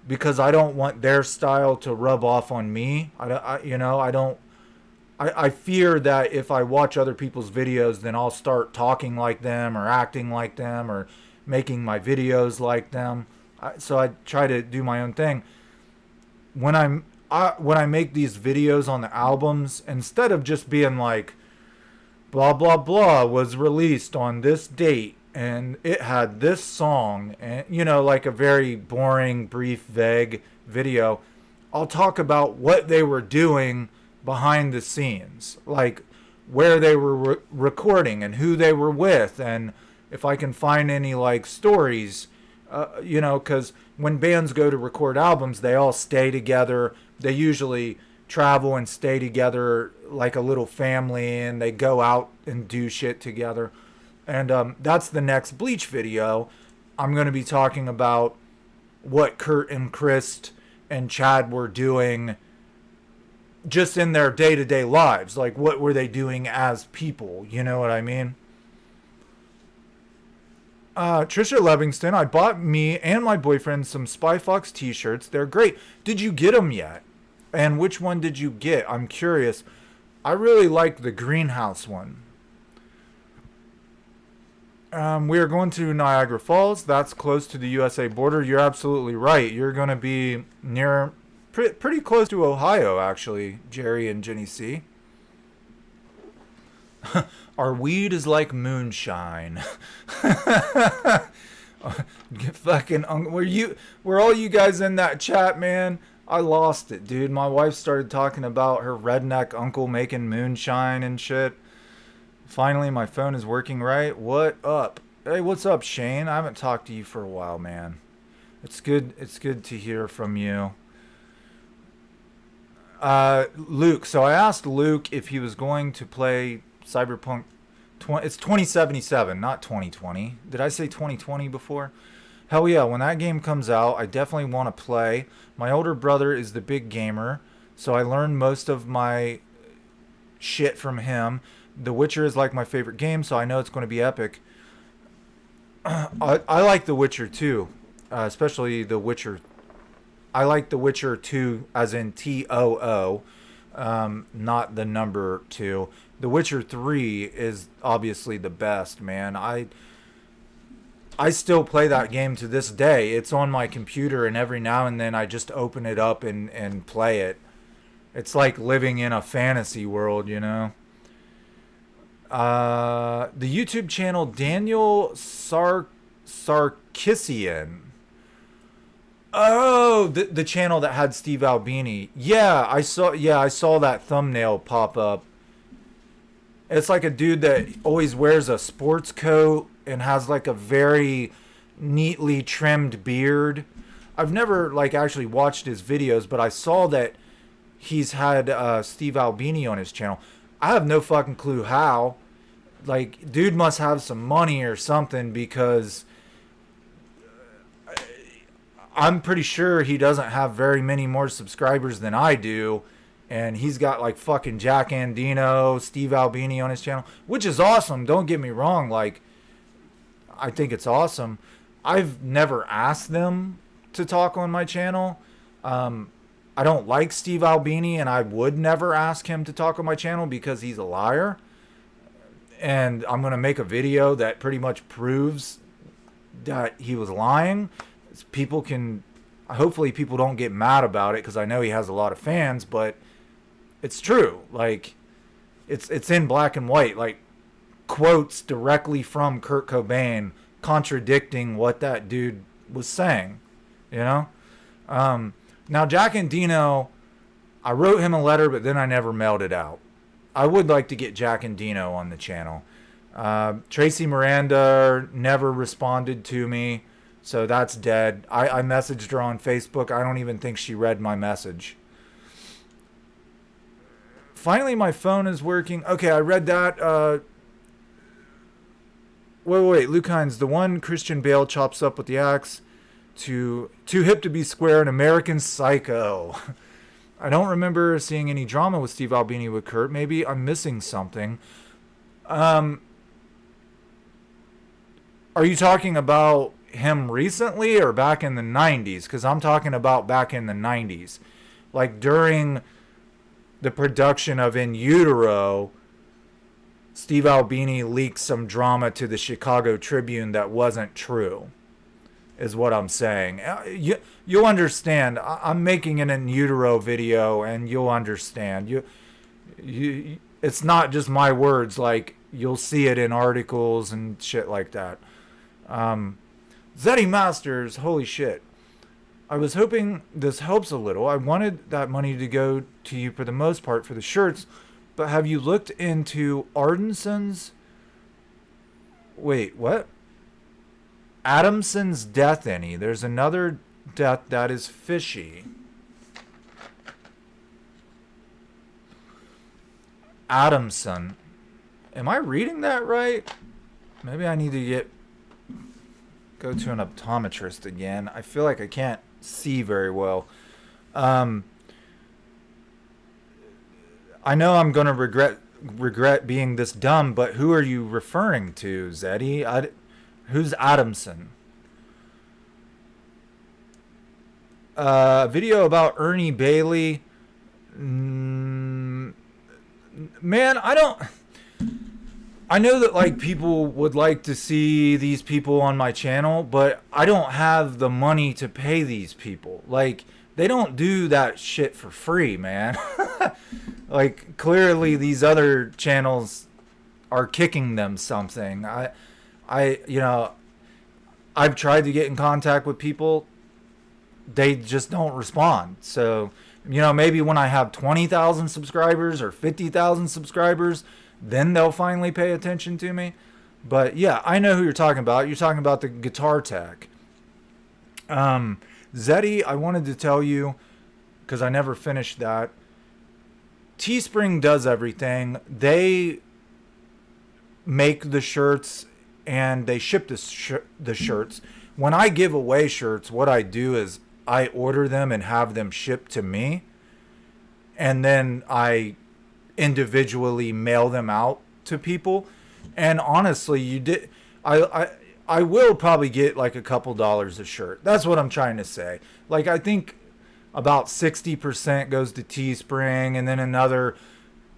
because I don't want their style to rub off on me. I fear that if I watch other people's videos, then I'll start talking like them or acting like them or making my videos like them. So I try to do my own thing. When I make these videos on the albums, instead of just being like, blah, blah, blah was released on this date and it had this song, and, like a very boring, brief, vague video, I'll talk about what they were doing behind the scenes, like where they were recording and who they were with, and if I can find any like stories, because when bands go to record albums, they all stay together. They usually travel and stay together like a little family, and they go out and do shit together. And that's the next Bleach video. I'm going to be talking about what Kurt and Chris and Chad were doing just in their day-to-day lives. Like, what were they doing as people? You know what I mean? Trisha Levingston, I bought me and my boyfriend some SpyFox t-shirts. They're great. Did you get them yet? And which one did you get? I'm curious. I really like the greenhouse one. We are going to Niagara Falls. That's close to the USA border. You're absolutely right. You're going to be near, pretty close to Ohio, actually, Jerry and Jenny C. Our weed is like moonshine. Fucking, were all you guys in that chat, man? I lost it, dude. My wife started talking about her redneck uncle making moonshine and shit. Finally, my phone is working right. What up? Hey, what's up, Shane? I haven't talked to you for a while, man. It's good. It's good to hear from you. Luke. So I asked Luke if he was going to play Cyberpunk. It's 2077, not 2020. Did I say 2020 before? Hell yeah! When that game comes out, I definitely want to play. My older brother is the big gamer, so I learned most of my shit from him. The Witcher is like my favorite game, so I know it's going to be epic. I like The Witcher too, especially The Witcher. I like The Witcher 2 as in TOO, not the number 2. The Witcher 3 is obviously the best, man. I still play that game to this day. It's on my computer, and every now and then I just open it up and play it. It's like living in a fantasy world, you know? The YouTube channel Daniel Sarkisian. Oh, the channel that had Steve Albini. Yeah, I saw. Yeah, I saw that thumbnail pop up. It's like a dude that always wears a sports coat and has like a very neatly trimmed beard. I've never like actually watched his videos, but I saw that he's had Steve Albini on his channel. I have no fucking clue how. Like, dude must have some money or something because I'm pretty sure he doesn't have very many more subscribers than I do. And he's got like fucking Jack Andino, Steve Albini on his channel, which is awesome. Don't get me wrong. Like, I think it's awesome. I've never asked them to talk on my channel. I don't like Steve Albini, and I would never ask him to talk on my channel because he's a liar. And I'm going to make a video that pretty much proves that he was lying. People can, hopefully people don't get mad about it because I know he has a lot of fans, but it's true. Like, it's in black and white. Like, quotes directly from Kurt Cobain contradicting what that dude was saying, you know? Now, Jack Andino, I wrote him a letter, but then I never mailed it out. I would like to get Jack Andino on the channel. Tracy Miranda never responded to me, so that's dead. I messaged her on Facebook. I don't even think she read my message. Finally, my phone is working. Okay, I read that. Wait. Luke Hines, the one Christian Bale chops up with the axe to Too Hip to Be Square, an American Psycho. I don't remember seeing any drama with Steve Albini with Kurt. Maybe I'm missing something. Are you talking about him recently or back in the 90s? Because I'm talking about back in the 90s. Like during the production of In Utero, Steve Albini leaked some drama to the Chicago Tribune that wasn't true, is what I'm saying. You'll understand. I'm making an In Utero video, and you'll understand. It's not just my words. Like, you'll see it in articles and shit like that. Zeddy Masters, holy shit. I was hoping this helps a little. I wanted that money to go to you for the most part for the shirts, but have you looked into Ardenson's... Wait, what? Adamson's death any? There's another death that is fishy. Adamson. Am I reading that right? Maybe I need to go to an optometrist again. I feel like I can't see very well. I know I'm gonna regret being this dumb, but who are you referring to, Zeddy? Who's Adamson? Video about Ernie Bailey. Man, I know that like people would like to see these people on my channel, but I don't have the money to pay these people. Like, they don't do that shit for free, man. Like, clearly these other channels are kicking them something. I've tried to get in contact with people. they just don't respond. So, maybe when I have 20,000 subscribers or 50,000 subscribers, then they'll finally pay attention to me. But yeah, I know who you're talking about. You're talking about the guitar tech. Zeddy, I wanted to tell you, because I never finished that. Teespring does everything. They make the shirts and they ship the shirts. When I give away shirts, what I do is I order them and have them shipped to me. And then I individually mail them out to people. And honestly, I will probably get like a couple dollars a shirt. That's what I'm trying to say. Like, I think about 60% goes to Teespring, and then another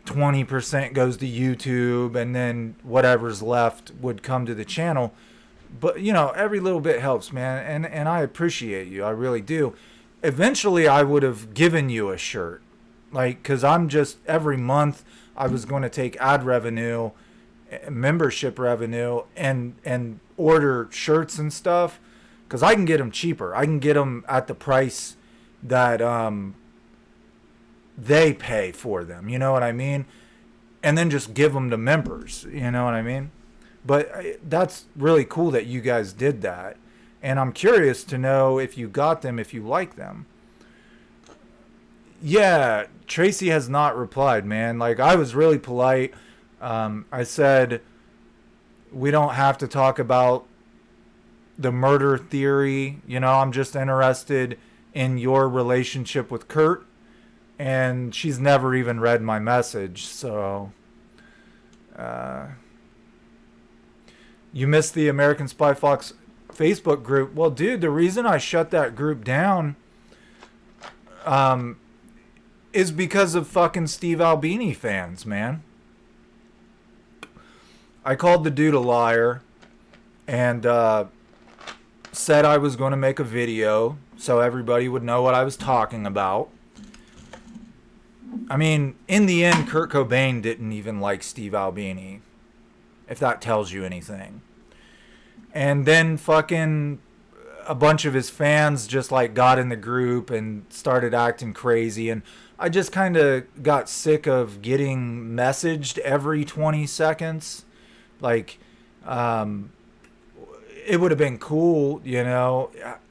20% goes to YouTube, and then whatever's left would come to the channel. But, every little bit helps, man. And I appreciate you. I really do. Eventually, I would have given you a shirt. Like, because I'm just, every month, I was going to take ad revenue, membership revenue, and order shirts and stuff. Because I can get them cheaper. I can get them at the price that they pay for them. You know what I mean? And then just give them to members. You know what I mean? But that's really cool that you guys did that. And I'm curious to know if you got them, if you like them. Yeah, Tracy has not replied, man. Like, I was really polite. I said, we don't have to talk about the murder theory. I'm just interested in your relationship with Kurt. And she's never even read my message. So, you missed the American Spy Fox Facebook group. Well, dude, the reason I shut that group down is because of fucking Steve Albini fans, man. I called the dude a liar and said I was going to make a video so everybody would know what I was talking about. I mean, in the end, Kurt Cobain didn't even like Steve Albini, if that tells you anything. And then fucking a bunch of his fans just like got in the group and started acting crazy. And I just kind of got sick of getting messaged every 20 seconds. Like, it would have been cool,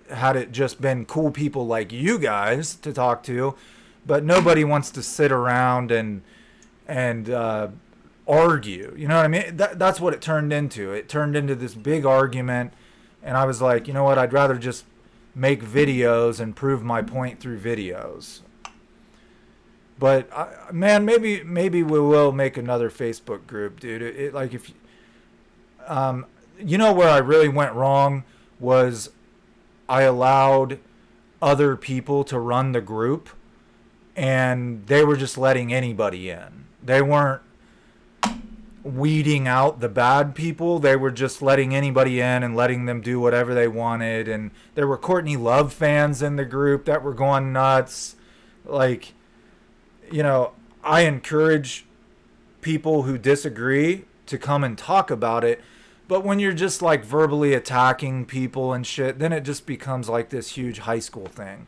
had it just been cool people like you guys to talk to. But nobody wants to sit around and argue. You know what I mean? That's what it turned into. It turned into this big argument. And I was like, you know what? I'd rather just make videos and prove my point through videos. But, man, maybe we will make another Facebook group, dude. Like, if where I really went wrong was I allowed other people to run the group. And they were just letting anybody in. They weren't weeding out the bad people. They were just letting anybody in and letting them do whatever they wanted. And there were Courtney Love fans in the group that were going nuts. Like, I encourage people who disagree to come and talk about it. But when you're just like verbally attacking people and shit, then it just becomes like this huge high school thing.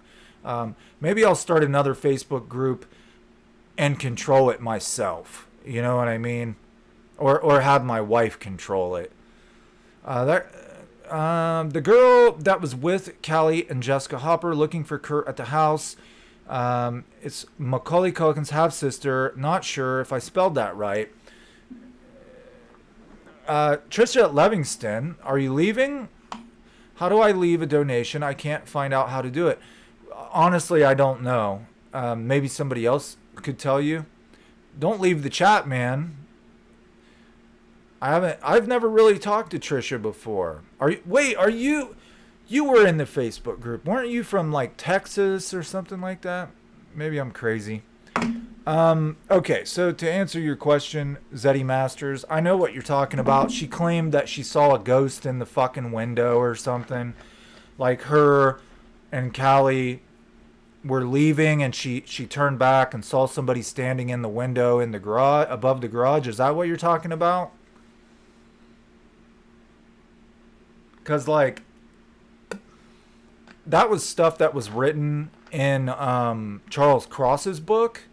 Maybe I'll start another Facebook group and control it myself. You know what I mean? Or have my wife control it. The girl that was with Callie and Jessica Hopper looking for Kurt at the house. It's Macaulay Culkin's half-sister. Not sure if I spelled that right. Trisha Levingston, are you leaving? How do I leave a donation? I can't find out how to do it. Honestly, I don't know. Maybe somebody else could tell you. Don't leave the chat, man. I've never really talked to Trisha before. Are you were in the Facebook group. Weren't you from like Texas or something like that? Maybe I'm crazy. Okay, so to answer your question, Zeddy Masters, I know what you're talking about. She claimed that she saw a ghost in the fucking window or something. Like her and Callie were leaving and she turned back and saw somebody standing in the window in the garage, above the garage. Is that what you're talking about? Because, like, that was stuff that was written in Charles Cross's book.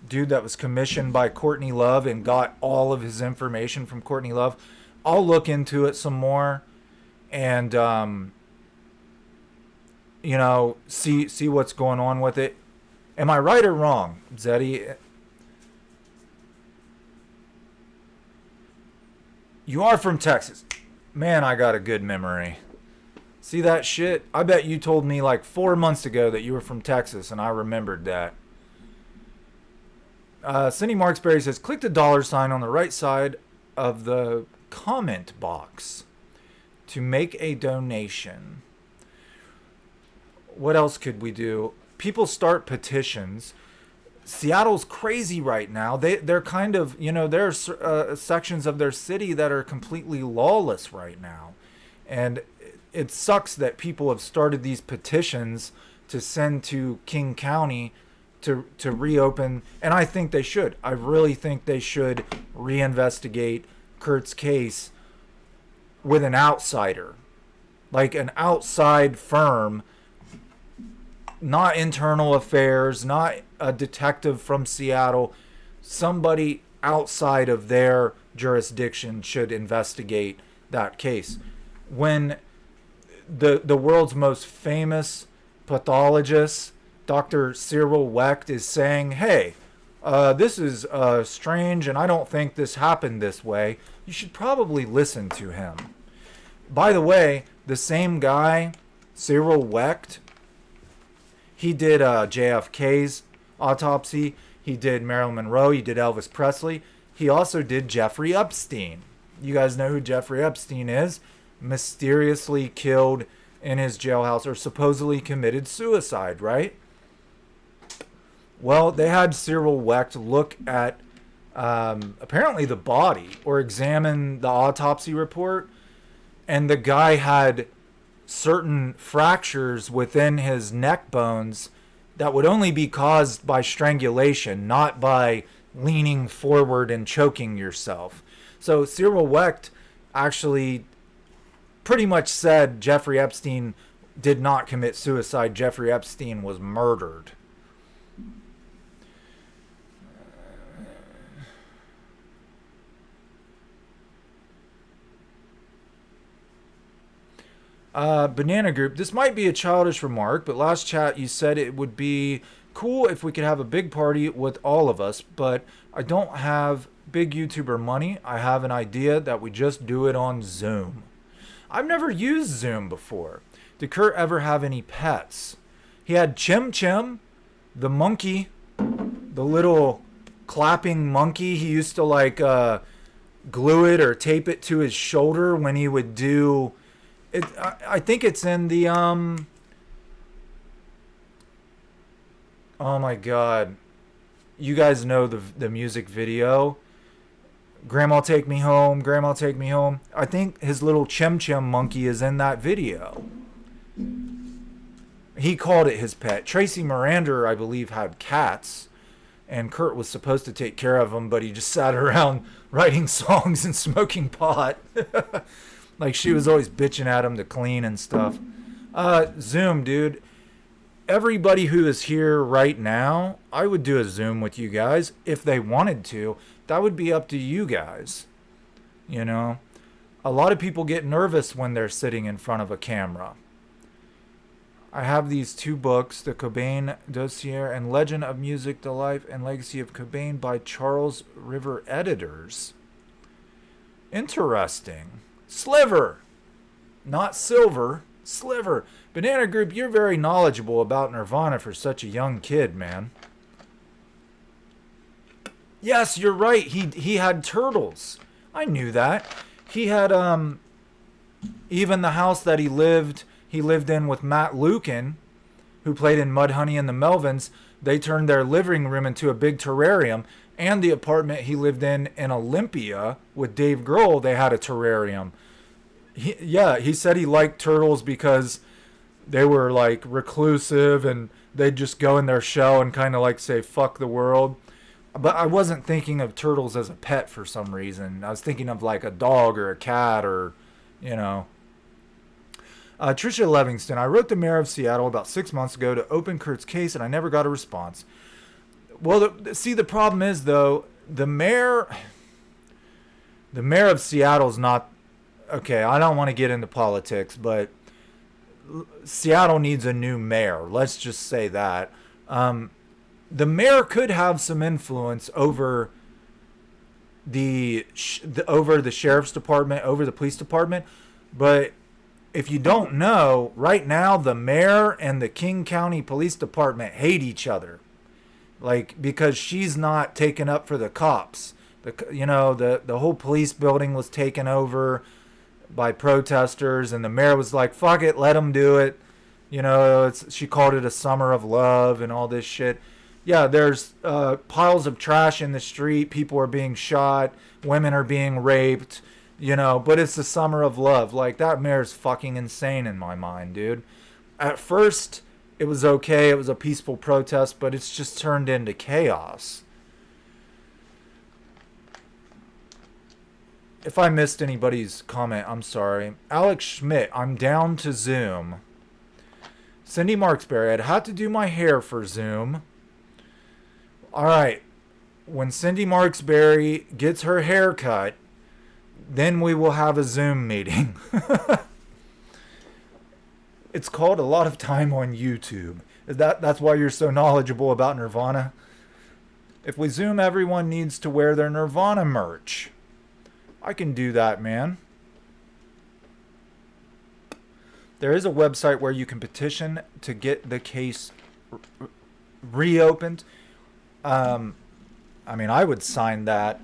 Dude that was commissioned by Courtney Love and got all of his information from Courtney Love. I'll look into it some more and see what's going on with it. Am I right or wrong, Zeddy? You are from Texas. Man, I got a good memory. See that shit? I bet you told me like 4 months ago that you were from Texas, and I remembered that. Cindy Marksberry says, click the $ on the right side of the comment box to make a donation. What else could we do? People start petitions. Seattle's crazy right now. They're kind of, there are sections of their city that are completely lawless right now. And it sucks that people have started these petitions to send to King County to reopen, and I think they should. I really think they should reinvestigate Kurt's case with an outsider, like an outside firm, not internal affairs, not a detective from Seattle. Somebody outside of their jurisdiction should investigate that case. When the world's most famous pathologist, Dr. Cyril Wecht, is saying, hey, this is strange and I don't think this happened this way, you should probably listen to him. By the way, the same guy, Cyril Wecht, he did JFK's autopsy, he did Marilyn Monroe, he did Elvis Presley, he also did Jeffrey Epstein. You guys know who Jeffrey Epstein is? Mysteriously killed in his jailhouse, or supposedly committed suicide, right? Well, they had Cyril Wecht look at apparently the body, or examine the autopsy report, and the guy had certain fractures within his neck bones that would only be caused by strangulation, not by leaning forward and choking yourself. So Cyril Wecht actually pretty much said Jeffrey Epstein did not commit suicide. Jeffrey Epstein was murdered. Banana Group, this might be a childish remark, but last chat you said it would be cool if we could have a big party with all of us, but I don't have big YouTuber money. I have an idea that we just do it on Zoom. I've never used Zoom before. Did Kurt ever have any pets? He had Chim Chim, the monkey, the little clapping monkey. He used to like glue it or tape it to his shoulder when he would do it. I think it's in the oh my god, you guys know the music video, Grandma Take Me Home, Grandma Take Me Home. I think his little Chim Chim monkey is in that video. He called it his pet. Tracy Miranda, I believe, had cats, and Kurt was supposed to take care of them, but he just sat around writing songs and smoking pot. Like, she was always bitching at him to clean and stuff. Zoom, dude. Everybody who is here right now, I would do a Zoom with you guys if they wanted to. That would be up to you guys. You know? A lot of people get nervous when they're sitting in front of a camera. I have these two books, The Cobain Dossier and Legend of Music, The Life and Legacy of Cobain by Charles River Editors. Interesting. Sliver. Not silver. Sliver. Banana Group, you're very knowledgeable about Nirvana for such a young kid, man. Yes, you're right. He had turtles. I knew that. He had even the house that he lived in with Matt Lukin, who played in Mudhoney and the Melvins. They turned their living room into a big terrarium, and the apartment he lived in Olympia with Dave Grohl, they had a terrarium. He said he liked turtles because they were like reclusive and they'd just go in their shell and kind of like say fuck the world. But I wasn't thinking of turtles as a pet for some reason. I was thinking of like a dog or a cat or, you know. Tricia Livingston, I wrote the mayor of Seattle about 6 months ago to open Kurt's case, and I never got a response. Well, see, the problem is, though, the mayor of Seattle's not... Okay, I don't want to get into politics, but Seattle needs a new mayor. Let's just say that. The mayor could have some influence over over the sheriff's department, over the police department, but if you don't know, right now the mayor and the King County Police Department hate each other, like, because she's not taking up for the cops. The whole police building was taken over by protesters, and the mayor was like, "Fuck it, let them do it." She called it a summer of love and all this shit. Yeah, there's piles of trash in the street. People are being shot. Women are being raped. But it's the summer of love. Like, that mayor's fucking insane in my mind, dude. At first, it was okay. It was a peaceful protest, but it's just turned into chaos. If I missed anybody's comment, I'm sorry. Alex Schmidt, I'm down to Zoom. Cindy Marksberry, I'd have to do my hair for Zoom. All right, when Cindy Marksberry gets her hair cut, then we will have a Zoom meeting. It's called A Lot of Time on YouTube. That's why you're so knowledgeable about Nirvana? If we Zoom, everyone needs to wear their Nirvana merch. I can do that, man. There is a website where you can petition to get the case reopened. I would sign that.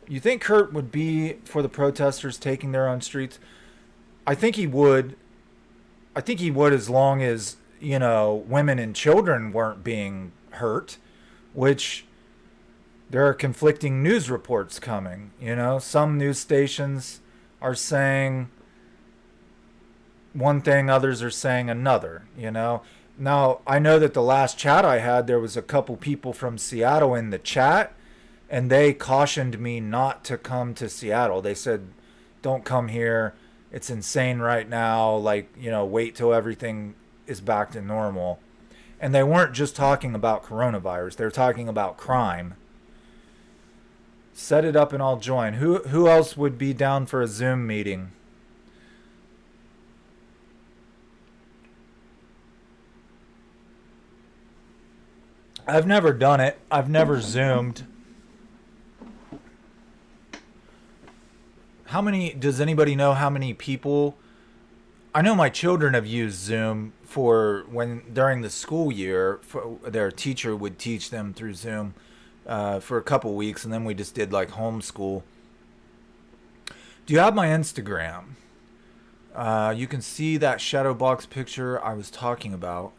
You think Kurt would be for the protesters taking their own streets? I think he would. I think he would, as long as, women and children weren't being hurt, which there are conflicting news reports coming. Some news stations are saying one thing, others are saying another, Now, I know that the last chat I had, there was a couple people from Seattle in the chat, and they cautioned me not to come to Seattle. They said, don't come here. It's insane right now. Wait till everything is back to normal. And they weren't just talking about coronavirus. They're talking about crime. Set it up and I'll join. Who else would be down for a Zoom meeting? I've never done it. I've never Zoomed. Does anybody know how many people? I know my children have used Zoom during the school year, their teacher would teach them through Zoom for a couple weeks, and then we just did like homeschool. Do you have my Instagram? You can see that shadow box picture I was talking about.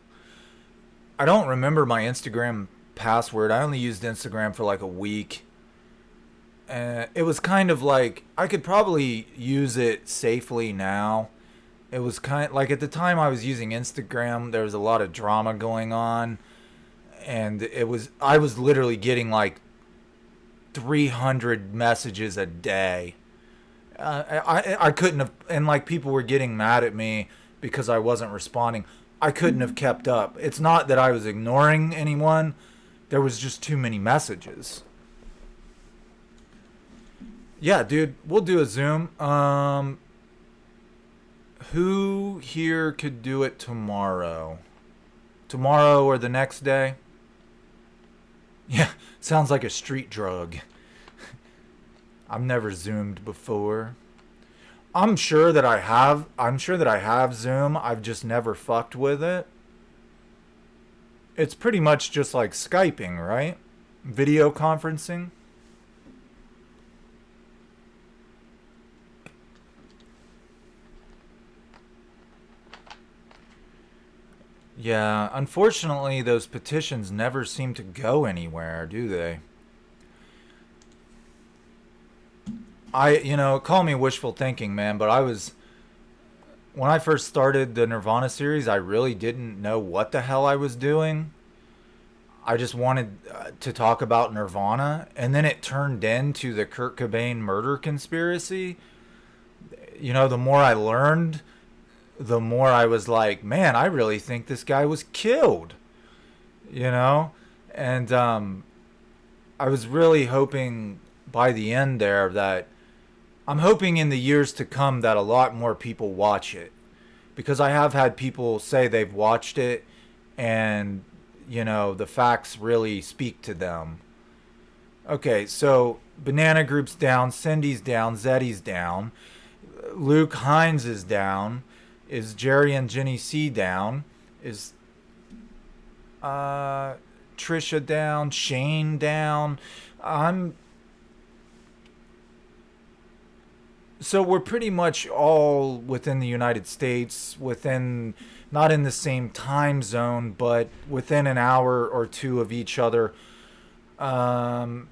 I don't remember my Instagram password. I only used Instagram for like a week. It was kind of like, I could probably use it safely now. It was kind of like, at the time I was using Instagram, there was a lot of drama going on. And I was literally getting like 300 messages a day. I couldn't have, and like people were getting mad at me because I wasn't responding. I couldn't have kept up. It's not that I was ignoring anyone. There was just too many messages. Yeah, dude, we'll do a Zoom. Who here could do it tomorrow? Tomorrow or the next day? Yeah, sounds like a street drug. I've never Zoomed before. I'm sure that I have Zoom. I've just never fucked with it. It's pretty much just like Skyping, right? Video conferencing. Yeah, unfortunately, those petitions never seem to go anywhere, do they? Call me wishful thinking, man, but when I first started the Nirvana series, I really didn't know what the hell I was doing. I just wanted to talk about Nirvana, and then it turned into the Kurt Cobain murder conspiracy. The more I learned, the more I was like, man, I really think this guy was killed, you know? And I was really hoping by the end there that I'm hoping in the years to come that a lot more people watch it, because I have had people say they've watched it and, the facts really speak to them. Okay, so Banana Group's down, Cindy's down, Zeddy's down, Luke Hines is down, is Jerry and Jenny C down, is Trisha down, Shane down. I'm So we're pretty much all within the United States, within not in the same time zone, but within an hour or two of each other. Um,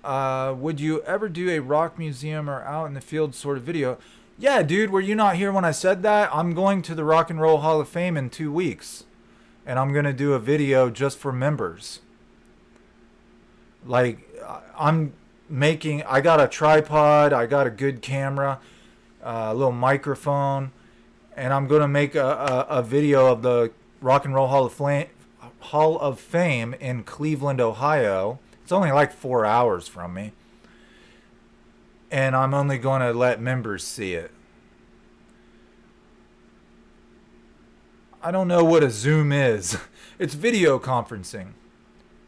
would you ever do a rock museum or out in the field sort of video? Yeah, dude, were you not here when I said that? I'm going to the Rock and Roll Hall of Fame in 2 weeks, and I'm going to do a video just for members. Like, I got a tripod, I got a good camera, a little microphone, and I'm going to make a video of the Rock and Roll Hall of Fame in Cleveland, Ohio. It's only like 4 hours from me. And I'm only going to let members see it. I don't know what a Zoom is. It's video conferencing.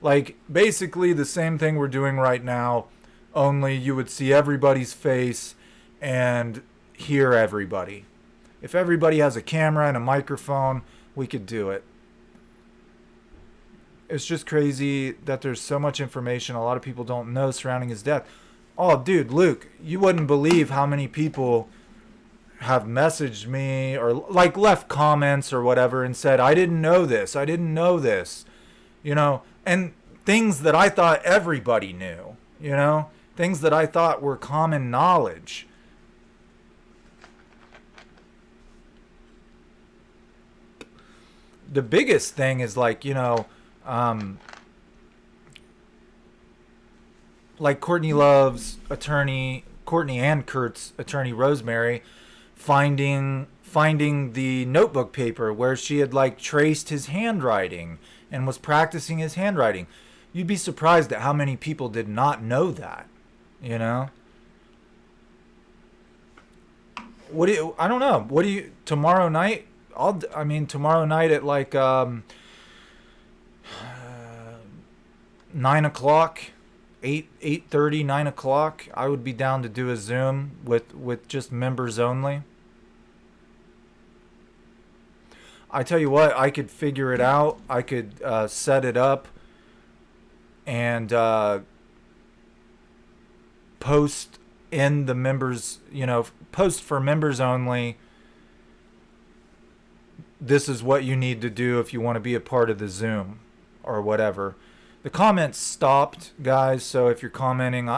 Like, basically the same thing we're doing right now, only you would see everybody's face and hear everybody. If everybody has a camera and a microphone, we could do it. It's just crazy that there's so much information a lot of people don't know surrounding his death. Oh, dude, Luke, you wouldn't believe how many people have messaged me or like left comments or whatever and said, I didn't know this. I didn't know this. And things that I thought everybody knew, things that I thought were common knowledge. The biggest thing is like, like Courtney and Kurt's attorney Rosemary finding the notebook paper where she had like traced his handwriting and was practicing his handwriting. You'd be surprised at how many people did not know that, I don't know. Tomorrow night? Tomorrow night at like 9 o'clock, 8:30, 9 o'clock, I would be down to do a Zoom with just members only. I tell you what, I could figure it out. I could set it up and post in the members, post for members only. This is what you need to do if you want to be a part of the Zoom or whatever. The comments stopped, guys, so if you're commenting,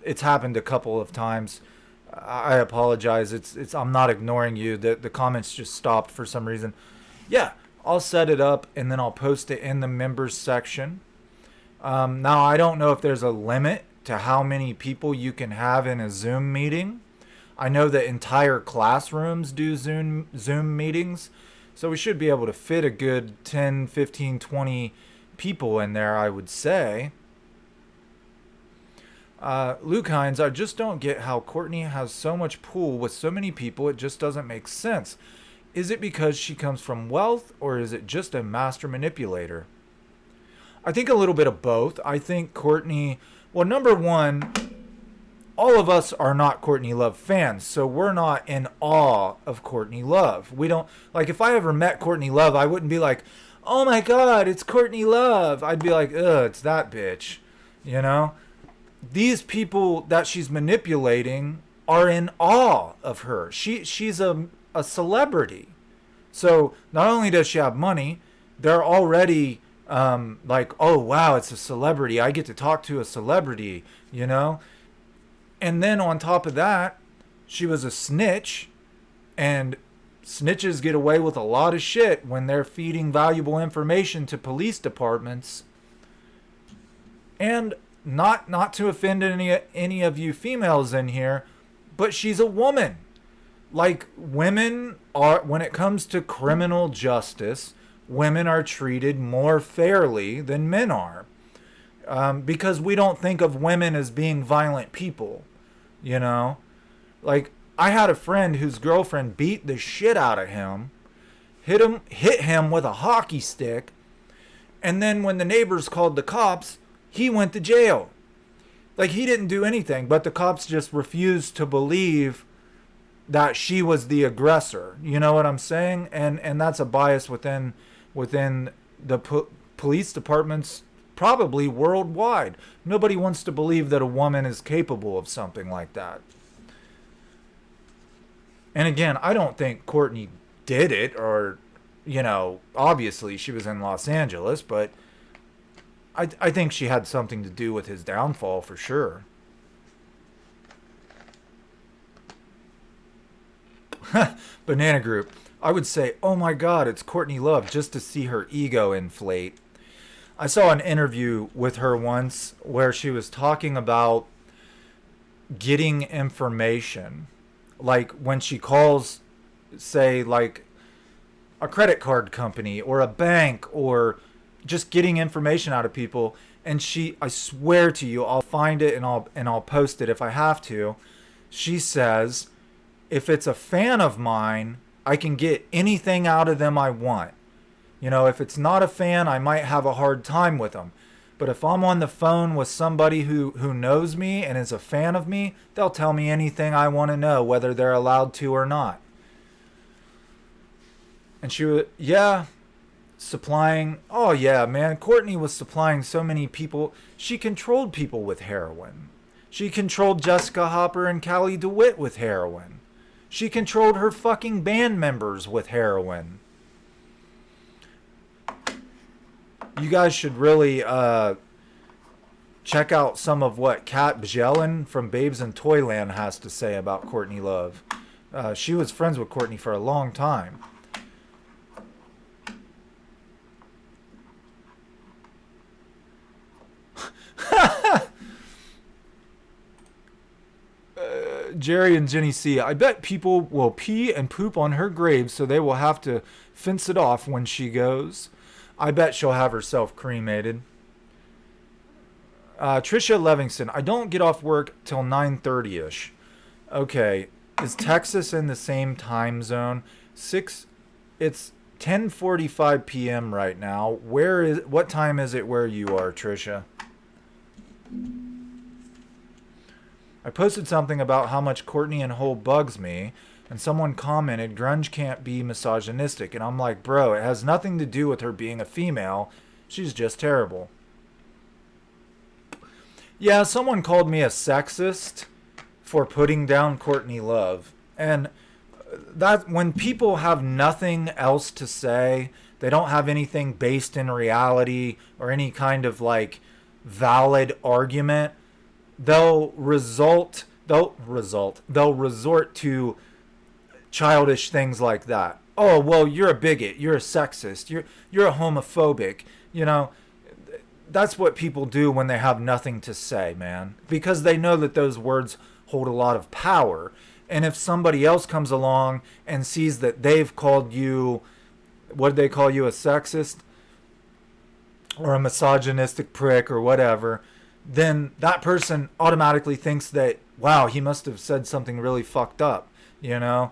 it's happened a couple of times. I apologize. I'm not ignoring you. The comments just stopped for some reason. Yeah, I'll set it up and then I'll post it in the members section. Now, I don't know if there's a limit to how many people you can have in a Zoom meeting. I know that entire classrooms do Zoom meetings, so we should be able to fit a good 10, 15, 20 people in there, I would say. Luke Hines, I just don't get how Courtney has so much pull with so many people. It just doesn't make sense. Is it because she comes from wealth, or is it just a master manipulator? I think a little bit of both. I think Courtney, well, number one, all of us are not Courtney Love fans, so we're not in awe of Courtney Love. We don't, like, if I ever met Courtney Love, I wouldn't be like, oh my God, it's Courtney Love. I'd be like, ugh, it's that bitch, These people that she's manipulating are in awe of her. She's a celebrity. So not only does she have money, they're already like, oh, wow, it's a celebrity. I get to talk to a celebrity, And then on top of that, she was a snitch, and snitches get away with a lot of shit when they're feeding valuable information to police departments. And not to offend any of you females in here, but she's a woman. Like, women are, when it comes to criminal justice, women are treated more fairly than men are. Because we don't think of women as being violent people, you know? Like, I had a friend whose girlfriend beat the shit out of him, hit him with a hockey stick, and then when the neighbors called the cops, he went to jail. Like, he didn't do anything, but the cops just refused to believe that she was the aggressor. You know what I'm saying? And that's a bias within the police departments, probably worldwide. Nobody wants to believe that a woman is capable of something like that. And again, I don't think Courtney did it, or, obviously she was in Los Angeles, but I think she had something to do with his downfall for sure. Banana Group. I would say, oh my God, it's Courtney Love, just to see her ego inflate. I saw an interview with her once where she was talking about getting information. Like when she calls, say, like a credit card company or a bank, or just getting information out of people. And I swear to you, I'll find it and I'll post it if I have to. She says, if it's a fan of mine, I can get anything out of them I want. If it's not a fan, I might have a hard time with them. But if I'm on the phone with somebody who knows me and is a fan of me, they'll tell me anything I want to know, whether they're allowed to or not. And she was, yeah, supplying. Oh, yeah, man. Courtney was supplying so many people. She controlled people with heroin. She controlled Jessica Hopper and Callie DeWitt with heroin. She controlled her fucking band members with heroin. You guys should really check out some of what Kat Bjelland from Babes in Toyland has to say about Courtney Love. She was friends with Courtney for a long time. Jerry and Jenny C. I bet people will pee and poop on her grave, so they will have to fence it off when she goes. I bet she'll have herself cremated. Trisha Levingston. I don't get off work till 9:30ish. Okay. Is Texas in the same time zone? It's 10:45 p.m. right now. What time is it where you are, Trisha? I posted something about how much Courtney and Hole bugs me, and someone commented, grunge can't be misogynistic. And I'm like, bro, it has nothing to do with her being a female. She's just terrible. Yeah, someone called me a sexist for putting down Courtney Love. And that, when people have nothing else to say, they don't have anything based in reality or any kind of like valid argument, they'll resort to childish things like that. Oh, well, you're a bigot, you're a sexist, you're a homophobic. That's what people do when they have nothing to say, man, because they know that those words hold a lot of power. And if somebody else comes along and sees that they've called you, what did they call you, a sexist or a misogynistic prick or whatever, then that person automatically thinks that, wow, he must have said something really fucked up. You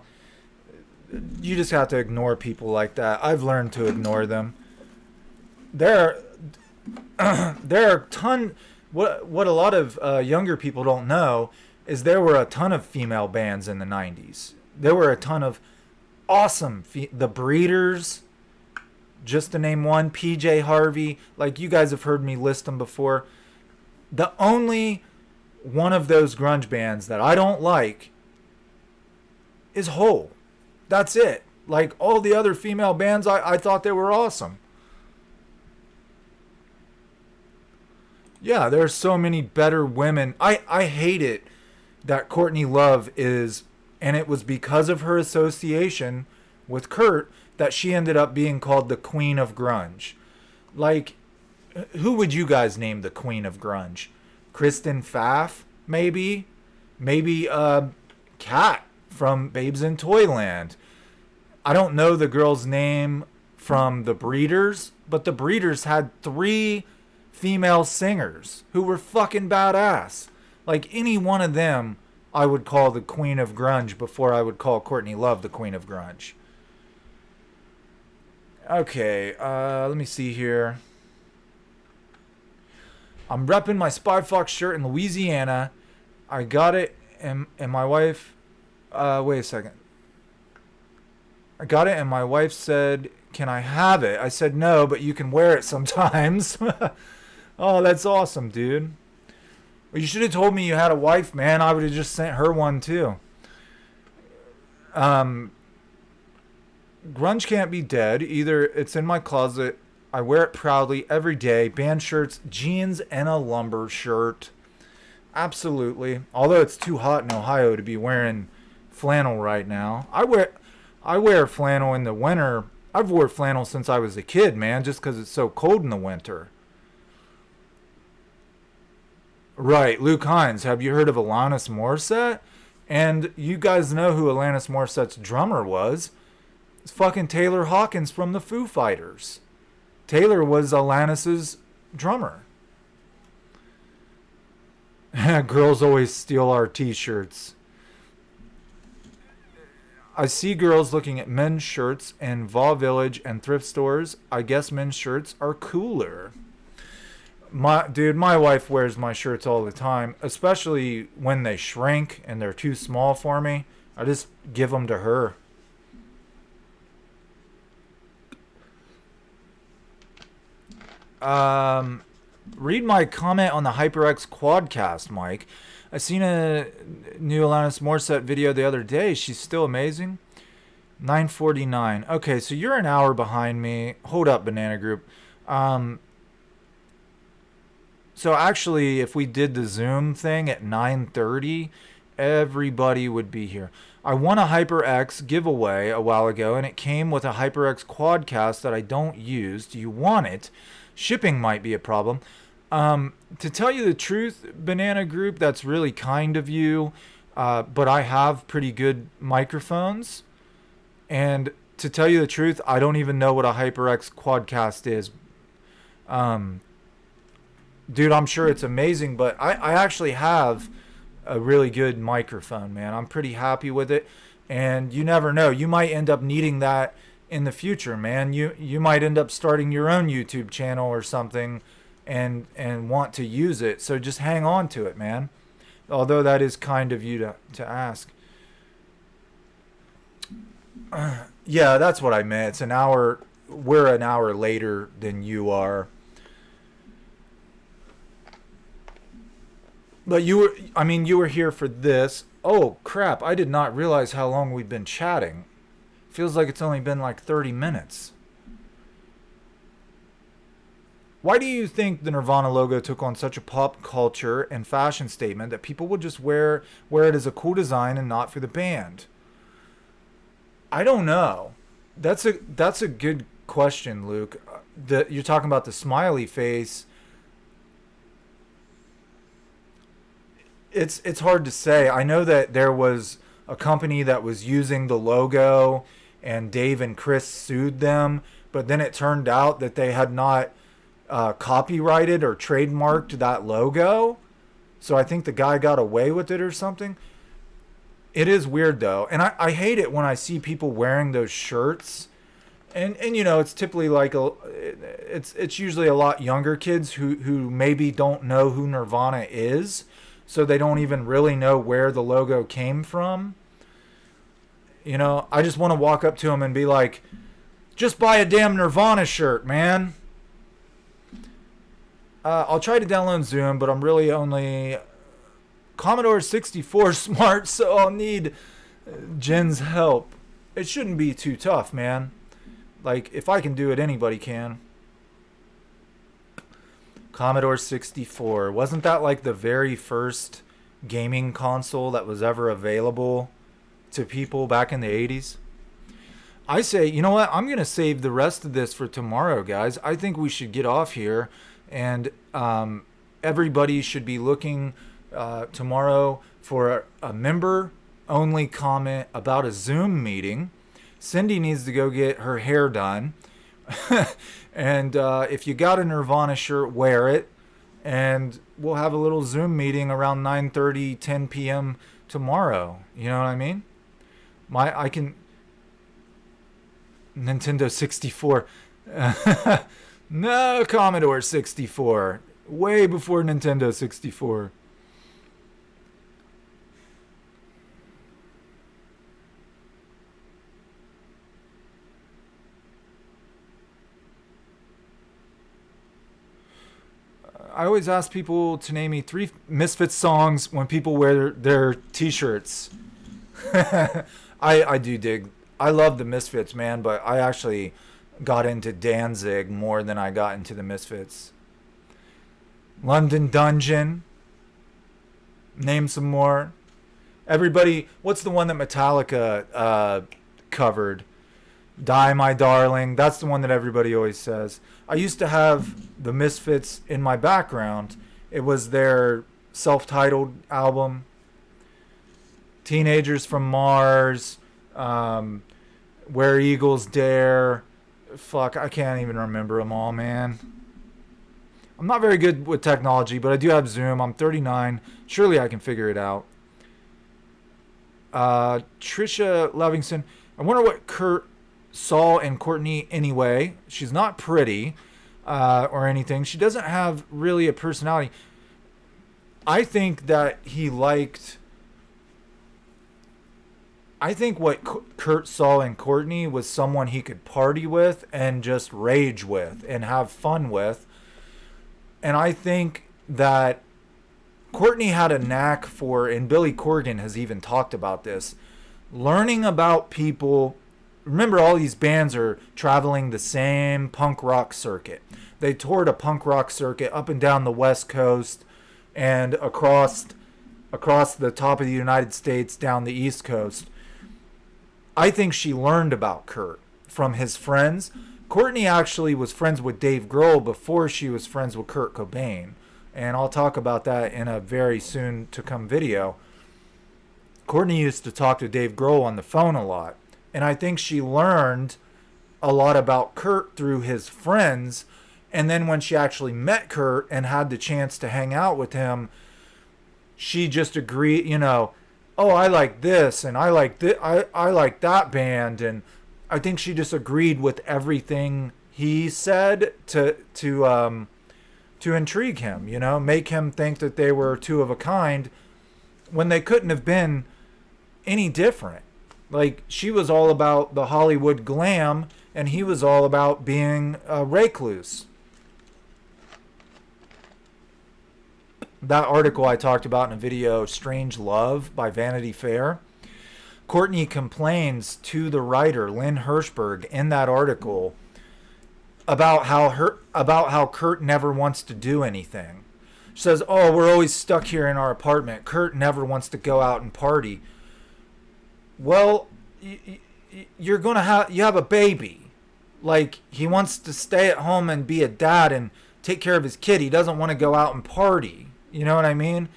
just have to ignore people like that. I've learned to ignore them. There are a ton. What a lot of younger people don't know is there were a ton of female bands in the 90s. There were a ton of awesome the Breeders, just to name one, PJ Harvey. Like, you guys have heard me list them before. The only one of those grunge bands that I don't like is Hole. That's it. Like, all the other female bands, I thought they were awesome. Yeah, there's so many better women. I hate it that Courtney Love is, and it was because of her association with Kurt that she ended up being called the Queen of Grunge. Like, who would you guys name the Queen of Grunge? Kristen Pfaff, maybe? Maybe Kat. from Babes in Toyland. I don't know the girl's name from the Breeders, but the Breeders had 3 female singers who were fucking badass. Like, any one of them I would call the queen of grunge before I would call Courtney Love the queen of grunge. Okay, let me see here. I'm repping my SpyFox shirt in Louisiana. I got it, and my wife... wait a second. I got it, and my wife said, can I have it? I said, no, but you can wear it sometimes. Oh, that's awesome, dude. Well, you should have told me you had a wife, man. I would have just sent her one, too. Grunge can't be dead. Either it's in my closet. I wear it proudly every day. Band shirts, jeans, and a lumber shirt. Absolutely. Although it's too hot in Ohio to be wearing flannel right now. I wear flannel in the winter. I've worn flannel since I was a kid, man, just because it's so cold in the winter. Right, Luke Hines. Have you heard of Alanis Morissette? And you guys know who Alanis Morissette's drummer was. It's fucking Taylor Hawkins from the Foo Fighters. Taylor was Alanis's drummer. Girls always steal our t-shirts. I see girls looking at men's shirts in Vaugh Village and thrift stores. I guess men's shirts are cooler. My wife wears my shirts all the time, especially when they shrink and they're too small for me. I just give them to her. Read my comment on the HyperX Quadcast, Mike. I seen a new Alanis Morissette video the other day. She's still amazing. 9:49. Okay, so you're an hour behind me. Hold up, Banana Group. So actually, if we did the Zoom thing at 9:30, everybody would be here. I won a HyperX giveaway a while ago, and it came with a HyperX Quadcast that I don't use. Do you want it? Shipping might be a problem. To tell you the truth, Banana Group, that's really kind of you, but I have pretty good microphones. And to tell you the truth, I don't even know what a HyperX Quadcast is. Dude, I'm sure it's amazing, but I actually have a really good microphone, man. I'm pretty happy with it. And you never know. You might end up needing that in the future, man. You might end up starting your own YouTube channel or something and want to use it. So just hang on to it, man. Although that is kind of you to ask. Yeah, that's what I meant. It's an hour. We're an hour later than you are. But you were here for this. Oh, crap. I did not realize how long we've been chatting. Feels like it's only been like 30 minutes. Why do you think the Nirvana logo took on such a pop culture and fashion statement that people would just wear it as a cool design and not for the band? I don't know. That's a good question, Luke. You're talking about the smiley face. It's hard to say. I know that there was a company that was using the logo and Dave and Chris sued them, but then it turned out that they had not copyrighted or trademarked that logo. So I think the guy got away with it or something. It is weird though. And I hate it when I see people wearing those shirts. And you know, it's typically like it's usually a lot younger kids who maybe don't know who Nirvana is. So they don't even really know where the logo came from. You know, I just want to walk up to them and be like, just buy a damn Nirvana shirt, man. I'll try to download Zoom, but I'm really only Commodore 64 smart, so I'll need Jen's help. It shouldn't be too tough, man. Like, if I can do it, anybody can. Commodore 64. Wasn't that like the very first gaming console that was ever available to people back in the 80s? I say, you know what? I'm going to save the rest of this for tomorrow, guys. I think we should get off here. And everybody should be looking tomorrow for a member only comment about a Zoom meeting. Cindy needs to go get her hair done. And if you got a Nirvana shirt, wear it. And we'll have a little Zoom meeting around 9:30, 10 p.m. tomorrow. You know what I mean? I can... Nintendo 64. No, Commodore 64. Way before Nintendo 64. I always ask people to name me 3 Misfits songs when people wear their t-shirts. I do dig. I love the Misfits, man, but I actually got into Danzig more than I got into the Misfits. London Dungeon. Name some more. Everybody, what's the one that Metallica covered? Die My Darling. That's the one that everybody always says. I used to have the Misfits in my background. It was their self-titled album. Teenagers from Mars. Where Eagles Dare. Fuck, I can't even remember them all, man. I'm not very good with technology, but I do have Zoom. I'm 39. Surely I can figure it out. Trisha Levingston. I wonder what Kurt saw in Courtney anyway. She's not pretty or anything. She doesn't have really a personality. I think that he liked... I think what Kurt saw in Courtney was someone he could party with and just rage with and have fun with. And I think that Courtney had a knack for, and Billy Corgan has even talked about this, learning about people. Remember, all these bands are traveling the same punk rock circuit. They toured a punk rock circuit up and down the West Coast and across the top of the United States down the East Coast. I think she learned about Kurt from his friends. Courtney actually was friends with Dave Grohl before she was friends with Kurt Cobain. And I'll talk about that in a very soon to come video. Courtney used to talk to Dave Grohl on the phone a lot. And I think she learned a lot about Kurt through his friends. And then when she actually met Kurt and had the chance to hang out with him, she just agreed, oh, I like this and I like I like that band, and I think she just agreed with everything he said to intrigue him, make him think that they were two of a kind when they couldn't have been any different. Like, she was all about the Hollywood glam and he was all about being a recluse. That article I talked about in a video, Strange Love by Vanity Fair. Courtney complains to the writer, Lynn Hirschberg, in that article about how Kurt never wants to do anything. She says, oh, we're always stuck here in our apartment. Kurt never wants to go out and party. Well, you have a baby. Like, he wants to stay at home and be a dad and take care of his kid. He doesn't want to go out and party. You know what I mean?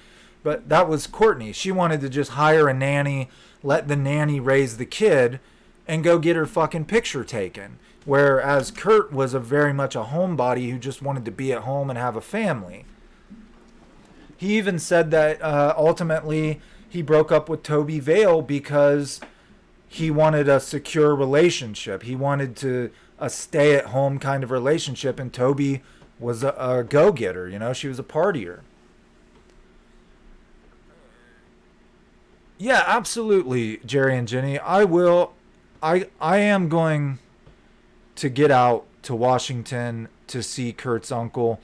But that was Courtney. She wanted to just hire a nanny, let the nanny raise the kid, and go get her fucking picture taken. Whereas Kurt was very much a homebody who just wanted to be at home and have a family. He even said that ultimately he broke up with Toby Vale because he wanted a secure relationship. He wanted a stay-at-home kind of relationship, and Toby was a go-getter. She was a partier. Yeah, absolutely, Jerry and Jenny. I am going to get out to Washington to see Kurt's uncle.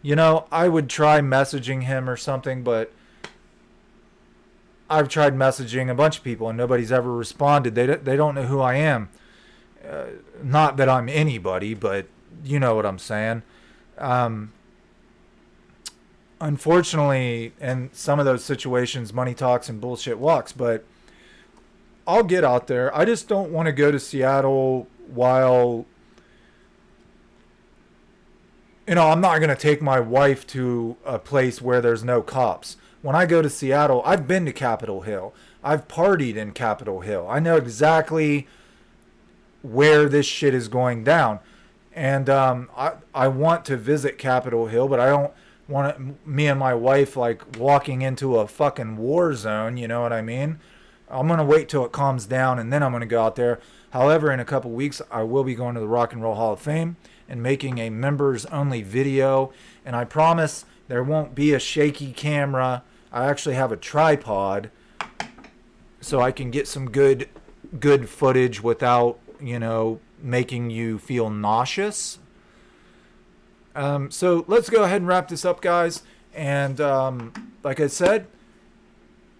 I would try messaging him or something, but I've tried messaging a bunch of people and nobody's ever responded. They don't know who I am. Not that I'm anybody, but you know what I'm saying. Unfortunately, in some of those situations, money talks and bullshit walks, but I'll get out there. I just don't want to go to Seattle while, I'm not going to take my wife to a place where there's no cops. when I go to Seattle, I've been to Capitol Hill. I've partied in Capitol Hill. I know exactly where this shit is going down. And I want to visit Capitol Hill, but I don't want me and my wife like walking into a fucking war zone. You know what I mean? I'm going to wait till it calms down and then I'm going to go out there. However, in a couple weeks, I will be going to the Rock and Roll Hall of Fame and making a members only video. And I promise there won't be a shaky camera. I actually have a tripod so I can get some good footage without, making you feel nauseous. So let's go ahead and wrap this up, guys. And like I said,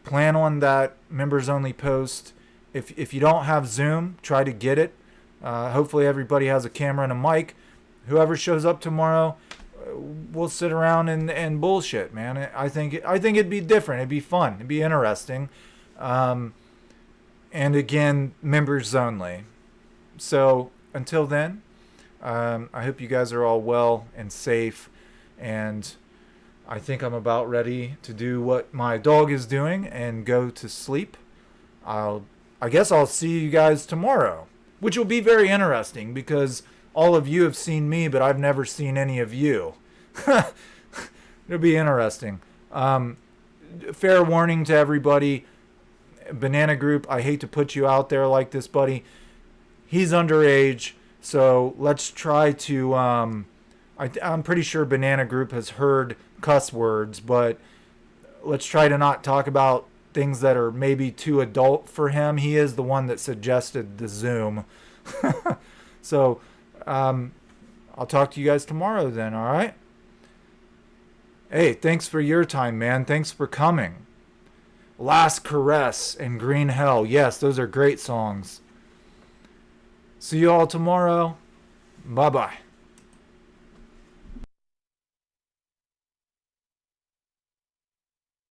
plan on that members only post. If you don't have Zoom, try to get it. Hopefully everybody has a camera and a mic. Whoever shows up tomorrow, we'll sit around and bullshit, man. I think it'd be different. It'd be fun. It'd be interesting. And again, members only. So until then, I hope you guys are all well and safe. And I think I'm about ready to do what my dog is doing and go to sleep. I guess I'll see you guys tomorrow, which will be very interesting because all of you have seen me, but I've never seen any of you. It'll be interesting. Fair warning to everybody. Banana Group, I hate to put you out there like this, buddy. He's underage, so let's try to... I'm pretty sure Banana Group has heard cuss words, but let's try to not talk about things that are maybe too adult for him. He is the one that suggested the Zoom. So, I'll talk to you guys tomorrow then, all right? Hey, thanks for your time, man. Thanks for coming. Last Caress and Green Hell. Yes, those are great songs. See you all tomorrow. Bye-bye.